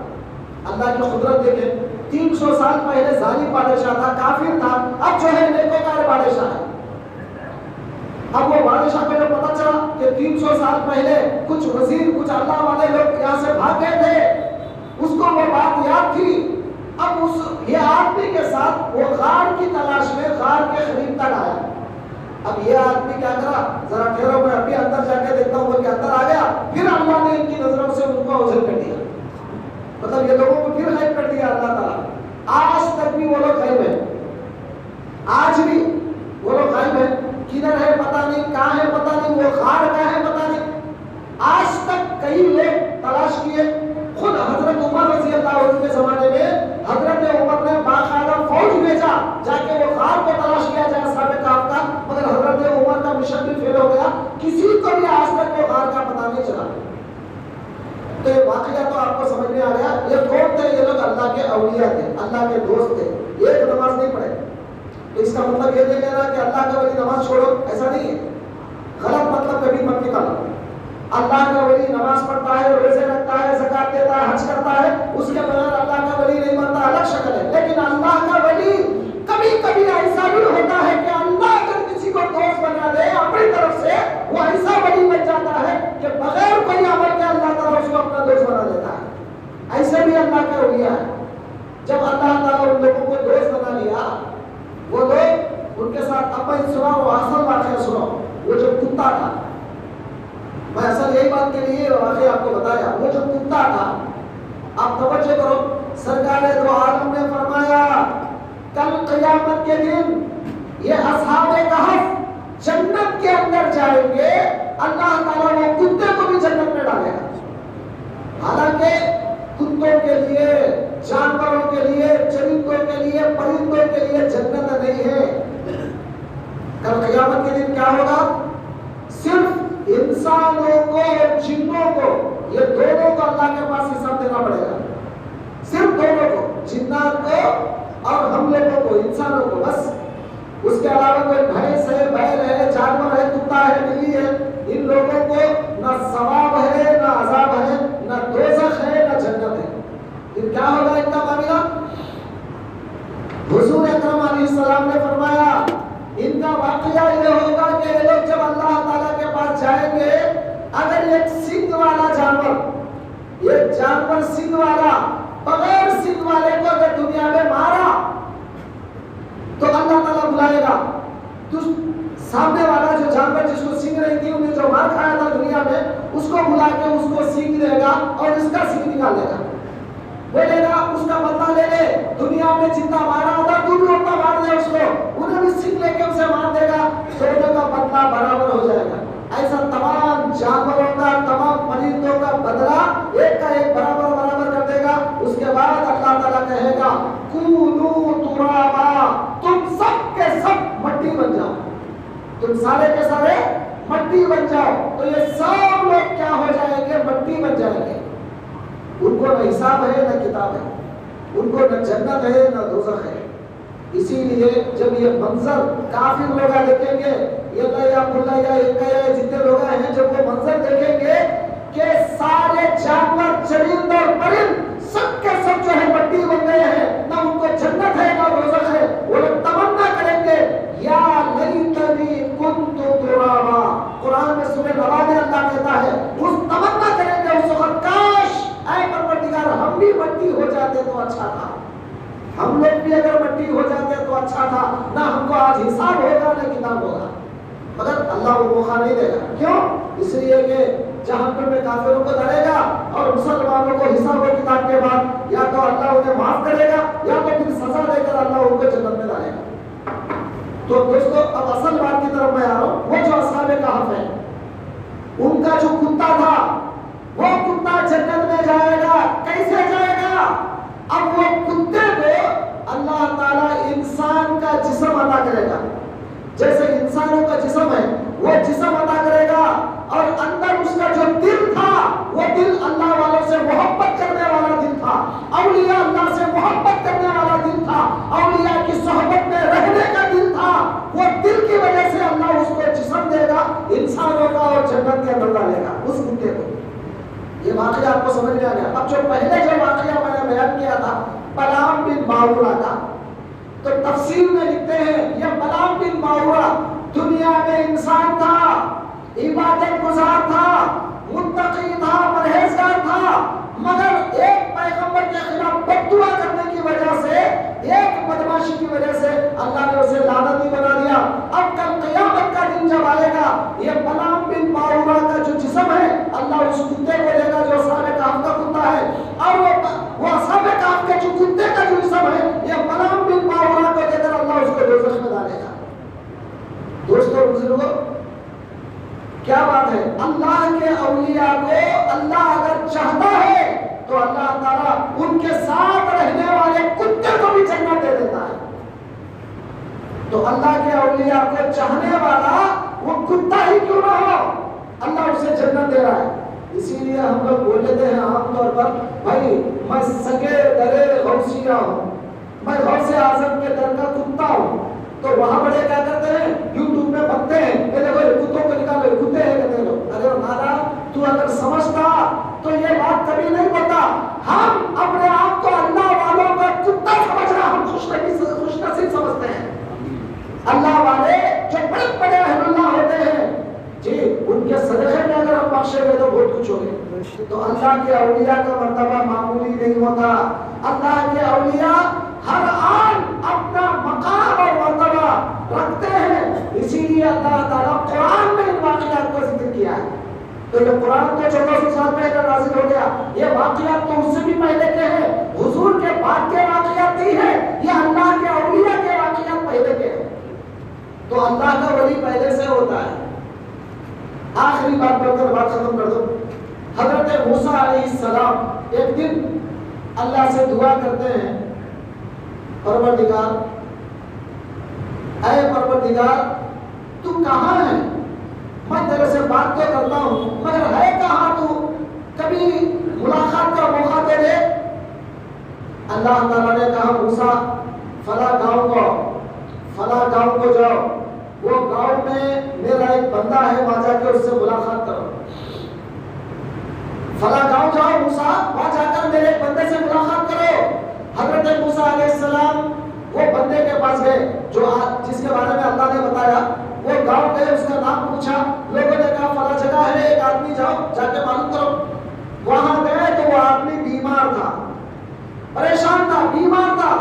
اللہ کی قدرت دیکھیں, 300 سال پہلے ظالم بادشاہ تھا, کافر تھا, اب جو ہے نیکوکار بادشاہ ہے. اب وہ بادشاہ کو جب پتا چلا کہ 300 سال پہلے کچھ وزیر, کچھ اللہ والے لوگ یہاں سے بھاگ گئے تھے, اس کو وہ بات یاد تھی. اب یہ آدمی کے ساتھ وہ غار کی تلاش میں غار کے قریب تک آیا. اب یہ آدمی کیا کرا, ذرا ٹھہرو میں ابھی اندر جا کے دیکھتا ہوں, وہ کہ اندر آ گیا. پھر اللہ نے ان کی نظروں سے ان کو اوجھل کر دیا, مطلب یہ لوگوں کو پھر غائب کر دیا اللہ تعالیٰ. آج تک بھی وہ لوگ غائب ہیں, آج بھی وہ لوگ غائب ہیں. کدھر ہے پتہ نہیں, کہاں ہے پتہ نہیں, وہ غار کہاں ہے پتہ نہیں. آج تک کئی لوگ تلاش کیے. خود حضرت عمر رضی اللہ عنہ کے زمانے میں حضرت عمر نے باقاعدہ فوج بھیجا جا کے وہ غار کو تلاش کیا جائے اصحاب کہف کا, مگر حضرت عمر کا مشن بھی فیل ہو گیا. کسی کو بھی آج تک وہ غار کا پتہ نہیں چلا. تو یہ واقعہ تو آپ کو سمجھ میں آ گیا. یہ کون تھے؟ یہ لوگ اللہ کے اولیاء تھے, اللہ کے دوست تھے. ایک نماز نہیں پڑھے تو اس کا مطلب یہ نہیں لینا کہ اللہ کا ولی نماز چھوڑو, ایسا نہیں ہے. غلط مطلب کبھی مت نکالو. اللہ کا ولی نماز پڑھتا ہے, روزے رکھتا ہے, زکات دیتا ہے, حج کرتا ہے, اس کے بغیر اللہ کا ولی نہیں بنتا, الگ شکل ہے. لیکن اللہ کا ولی کبھی کبھی ایسا بھی ہوتا ہے کہ اللہ اگر کسی کو دوست بنا دے اپنی طرف سے, وہ ایسا ولی بن جاتا ہے کہ بغیر کوئی عمل کے اللہ تعالیٰ اس کو اپنا دوست بنا دیتا ہے. ایسے بھی اللہ کا اولیاء ہے. جب اللہ تعالیٰ ان لوگوں کو دوست بنا لیا, وہ لوگ ان کے ساتھ, اب میں سناؤ اصل واقعہ سناؤ. وہ جو کتا تھا, میں اصل یہی بات کے لیے واقعہ آپ کو بتایا. وہ جو کتا تھا, آپ توجہ کرو, سرکار دو عالم نے فرمایا کل قیامت کے دن یہ اصحاب کہف جنت کے اندر جائیں گے, اللہ تعالیٰ وہ کتے کو بھی جنت میں ڈالے گا. حالانکہ کتوں کے لیے, جانوروں کے کیا ہوگا؟ صرف انسانوں کو اور جنوں کو، یہ دونوں کو اللہ کے پاس حساب دینا پڑے گا، صرف دونوں کو، جنات کو اور ہم لوگوں کو، انسانوں کو، بس اس کے علاوہ کوئی بھینس ہے، بیل ہے، جانور ہے، کتا ہے، بلی ہے، ان لوگوں کو نہ ثواب ہے، نہ عذاب ہے، نہ دوزخ ہے، نہ جنت ہے۔ پھر کیا ہوگا ان کا معاملہ؟ حضور اکرم علیہ السلام نے فرمایا ان کا واقعہ یہ ہوگا کہ یہ لوگ جب اللہ تعالیٰ کے پاس جائیں گے، اگر ایک سنگ والا جانور، ایک جانور سنگ والا بغیر سنگ والے کو اگر دنیا میں مارا تو اللہ تعالیٰ بلائے گا، تو سامنے والا جو جانور جس کو سینگ نہیں تھی، انہیں جو مار کھایا تھا دنیا میں، اس کو بلا کے اس کو سینگ دے گا اور اس کا سینگ نکال دے گا، بولے گا اس کا بدلہ لے لے، دنیا میں جتنا مارا ہوتا تو بھی اتنا مار دے اس کو، انہیں بھی سینگ لے کے اسے مار دے گا، دونوں کا بدلہ برابر ہو جائے گا۔ ایسا تمام جانوروں کا، تمام پرندوں کا بدلہ ایک کا ایک برابر برابر کر دے گا۔ اس کے بعد اللہ تعالیٰ کہے گا کونو ترابا، تم سب کے سب مٹی بن جاؤ، تم سارے کے سارے مٹی بن جاؤ۔ تو یہ سب لوگ کیا ہو جائیں گے؟ مٹی بن جائیں گے۔ ان کو نہ حساب ہے نہ کتاب ہے، ان کو نہ جنت ہے نہ دوزخ ہے۔ اسی لیے جب یہ منظر کافر لوگ دیکھیں گے، جتنے لوگ ہیں، جب وہ منظر دیکھیں گے کہ سارے جانور، چرند اور پرند سب کے سب جو ہے مٹی بن گئے ہیں، نہ ان کو جنت ہے نہ دوزخ ہے، وہ لوگ تمنا کریں گے یا لیتنی کنت ترابا۔ قرآن میں سورہ نبا میں اللہ کہتا ہے اس تمنا کریں گے اس وقت، کاش اے پروردگار ہم بھی مٹی ہو جاتے تو اچھا تھا، ہم لوگ بھی اگر مٹی ہو جاتے تو اچھا تھا، نہ ہم کو آج حساب ہوگا نہ کتاب ہوگا۔ مگر اللہ وہ موقع نہیں دے گا، کیوں؟ اس لیے کہ جہنم میں کافروں کو ڈالے گا اور مسلمانوں کو حساب و کتاب کے بعد یا تو اللہ انہیں معاف کرے گا یا تو پھر سزا دے کر اللہ ان کو جنت میں ڈالے گا۔ تو دوستو اب اصل بات کی طرف میں آ رہا ہوں، وہ جو اصحاب کہف ہے ان کا جو کتا تھا، وہ کتا جنت میں جائے گا، کیسے جائے گا؟ اب وہ کتے کو اللہ تعالیٰ انسان کا جسم عطا کرے گا، جیسے انسانوں کا جسم ہے وہ جسم عطا کرے گا، اور اندر اس کا جو دل تھا وہ دل اللہ والوں سے محبت کرنے والا دل تھا، اولیاء اللہ سے محبت کرنے والا دل تھا، اولیاء کی صحبت میں رہنے کا دل تھا، وہ دل کی وجہ سے اللہ اس کو جسم دے گا انسانوں کا اور جنت کے اندر ڈالے گا اس کتے کو۔ یہ واقعہ آپ کو سمجھ میں آ گیا؟ اب جو پہلے جو واقعہ میں نے بیان کیا تھا بلعام بن باورا کا، تو تفسیر میں لکھتے ہیں یہ بلعام بن باورا دنیا میں انسان تھا، عبادت گزار تھا، متقی تھا، پرہیزگار تھا، مگر ایک پیغمبر کے خلاف بد دعا کرنے کی وجہ سے، ایک بدماشی کی وجہ سے اللہ نے اسے لعنتی بنا دیا۔ اب کل قیامت کا دن جب آئے گا، یہ بلعام بن باورا کا جو جسم ہے اللہ اس کتے کو دے گا جو اصحاب کہف کا کتا ہے، اور وہ اصحاب کہف کے جو کتے کا جو جسم ہے یہ بلعام بن باورا کو دے کر اللہ اس کو دوزخ میں ڈالے گا۔ دوستو اور بزرگوں، کیا بات ہے! اللہ کے اولیاء کو اللہ اگر چاہتا ہے تو اللہ تعالیٰ ان کے ساتھ رہنے والے کتے کو بھی جنت دے دیتا ہے۔ تو اللہ کے اولیاء کو چاہنے والا وہ کتا ہی کیوں نہ ہو، اللہ اسے جنت دے رہا ہے۔ اسی لیے ہم لوگ بول لیتے ہیں عام طور پر، بھائی میں سگے درے غوثیہ ہوں، میں غوث اعظم کے در کا کتا ہوں، تو وہاں بڑے کیا کرتے ہیں یوٹیوب میں بکتے ہیں، یہ دیکھو کتوں کو نکالو، کتے ہیں کہتے لوگ۔ ارے مانا تو اگر سمجھتا تو یہ بات کبھی نہیں بولتا۔ ہم اپنے آپ کو اللہ والوں کا کتا سمجھنا ہم خوش نصیب سمجھتے ہیں۔ اللہ والے جو بڑے بڑے اہل اللہ ہوتے ہیں جی، ان کے صدقے میں اگر ہم بخشے گئے تو بہت کچھ ہوگے۔ تو اللہ کے اولیاء کا مرتبہ معمولی نہیں ہوتا۔ اللہ کے اولیاء ہر آن اپنا مقام اور مرتبہ رکھتے ہیں، اسی لیے اللہ تعالیٰ قرآن میں ان واقعات کو ذکر کیا ہے۔ تو یہ قرآن تو 1400 سال پہلے نازل ہو گیا، یہ واقعات تو اس سے بھی پہلے کے ہیں، حضور کے بعد کے واقعات نہیں ہیں، یہ اللہ کے اولیاء کے واقعات پہلے کے ہیں۔ تو اللہ کا ولی پہلے سے ہوتا ہے۔ آخری بات پڑھ کر بات ختم کر دو۔ حضرت موسیٰ علیہ السلام ایک دن اللہ سے دعا کرتے ہیں، پروردگار، اے پروردگار تو کہاں ہے؟ میں تیرے سے بات تو کرتا ہوں مگر ہے کہاں تو؟ کبھی ملاقات کا موقع دے دے۔ اللہ تعالیٰ نے کہا موسیٰ فلاں گاؤں کو جاؤ، وہ گاؤں میں میرا ایک بندہ ہے، وہاں جا کے اس سے ملاقات کرو۔ فلاں گاؤں جاؤ موسیٰ، وہاں جا کر میرے ایک بندے سے ملاقات کرو۔ حضرت موسیٰ علیہ السلام وہ بندے کے پاس گئے جس کے بارے میں اللہ نے بتایا۔ وہ گاؤں گئے، اس کا نام پوچھا، لوگوں نے کہا فلاں جگہ ہے ایک آدمی، جاؤ جا کے معلوم کرو۔ وہاں گئے تو وہ آدمی بیمار تھا، پریشان تھا، بیمار تھا۔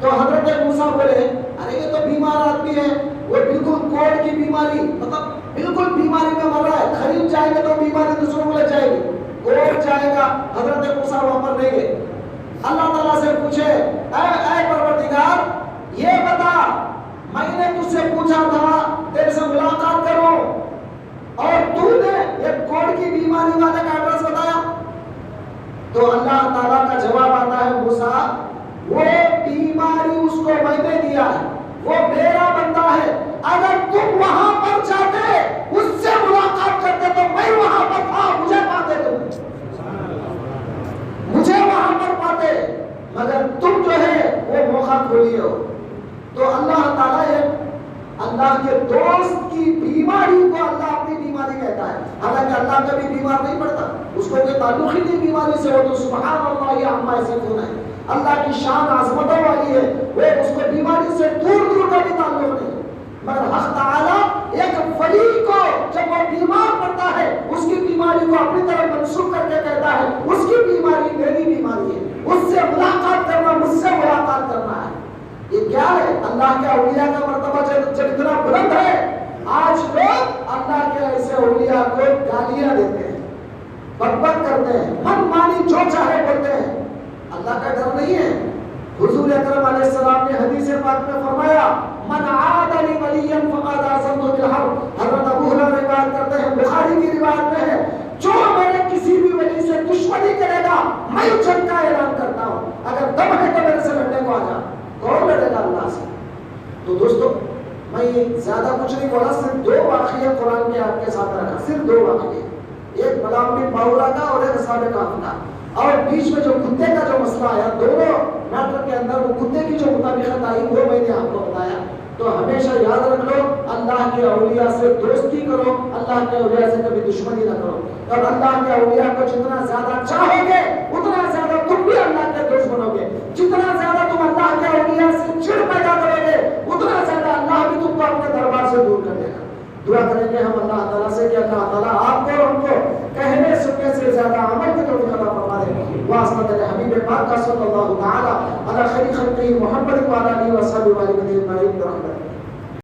تو حضرت موسیٰ بولے ارے یہ تو بیمار آدمی ہے، وہ بالکل کوڑ کی بیماری، مطلب بالکل بیماری میں مر رہا ہے، خرید جائے گا تو بیماری دوسروں کو لے جائے گی، کوڑ جائے گا۔ حضرت موسیٰ وہاں پر نہیں گئے، اللہ تعالیٰ سے پوچھے اے پروردگار یہ بتا، میں نے تجھ سے پوچھا تھا تیرے سے ملاقات کروں اور تو نے ایک کوڑ کی بیماری والے کا ایڈریس بتایا۔ تو اللہ تعالیٰ کا جواب آتا ہے موسیٰ وہ بیماری اس کو میں نے دیا ہے، وہ میرا بندہ ہے، اگر تم وہاں پر جاتے اس سے ملاقات کرتے تو میں وہاں پر تھا، مجھے پاتے تم، مجھے وہاں پر پاتے، مگر تم جو ہے وہ موقع کھولیے ہو۔ تو اللہ تعالیٰ اللہ کے دوست کی بیماری کو اللہ اپنی بیماری کہتا ہے، حالانکہ اللہ کبھی بیمار نہیں پڑتا، اس کو کوئی تعلق ہی نہیں بیماری سے، ہو تو سبحان اللہ عما یصفون ہے، اللہ کی شان عظمتوں والی ہے، وہ اس کو بیماری سے دور کا بھی تعلق نہیں۔ مگر حق تعالیٰ ایک ولی کو جب وہ بیمار پڑتا ہے اس کی بیماری کو اپنی طرف منسوخ کر کے کہتا ہے اس کی بیماری میری بیماری ہے، اس سے ملاقات کرنا مجھ سے ملاقات کرنا ہے۔ یہ کیا ہے؟ اللہ کے اولیاء کا مرتبہ جب اتنا بلند ہے، آج لوگ اللہ کے ایسے اولیاء کو گالیاں دیتے ہیں، بکبک کرتے ہیں، من مانی جو چاہے بولتے ہیں، اللہ کا ڈر نہیں ہے۔ حضور اکرم علیہ السلام نے حدیث پاک میں فرمایا من عاد لی ولیا فقد آذنته بالحرب، حضرت ابو ہریرہ روایت کرتے ہیں، بخاری کی روایت میں ہے جو میرے کسی بھی ولی سے دشمنی کرے گا میں جنگ کا اعلان کرتا ہوں، اگر دم ہے تو میرے سے لڑنے کو آ جا۔ کون لڑے گا اللہ سے؟ تو دوستو میں زیادہ کچھ نہیں بولا، صرف دو واقعے قرآن کے آپ کے ساتھ رکھا، صرف دو واقعے، ایک بلعام بن باورہ کا اور ایک اصحاب کہف کا، اور بیچ میں جو کتے کا جو مسئلہ آیا، دونوں میٹر کے اندر وہ کتے کی جو مطابقت آئی وہ میں نے آپ کو بتایا۔ تو ہمیشہ یاد رکھ لو اللہ کے اولیاء سے دوستی کرو، اللہ کے اولیاء سے کبھی دشمنی نہ کرو، اور اللہ کے اولیاء کو جتنا زیادہ چاہو گے اتنا زیادہ تم بھی اللہ کے دوست بنو گے، جتنا زیادہ تم اللہ کے اولیاء سے چڑ پیدا کرو گے اتنا زیادہ اللہ بھی تم کو اپنے دربار سے دور کر دے گا۔ دعا کریں گے ہم اللہ تعالیٰ سے کہ اللہ تعالیٰ آپ کو اور ہم کو کہنے سننے سے زیادہ عمل کی توفیق عطا فرما دے۔ واسطہ حبیب پاک کا صلی اللہ تعالیٰ علی خیر خلقہ محمد وعلی آلہ وصحبہ اجمعین برحمتہ۔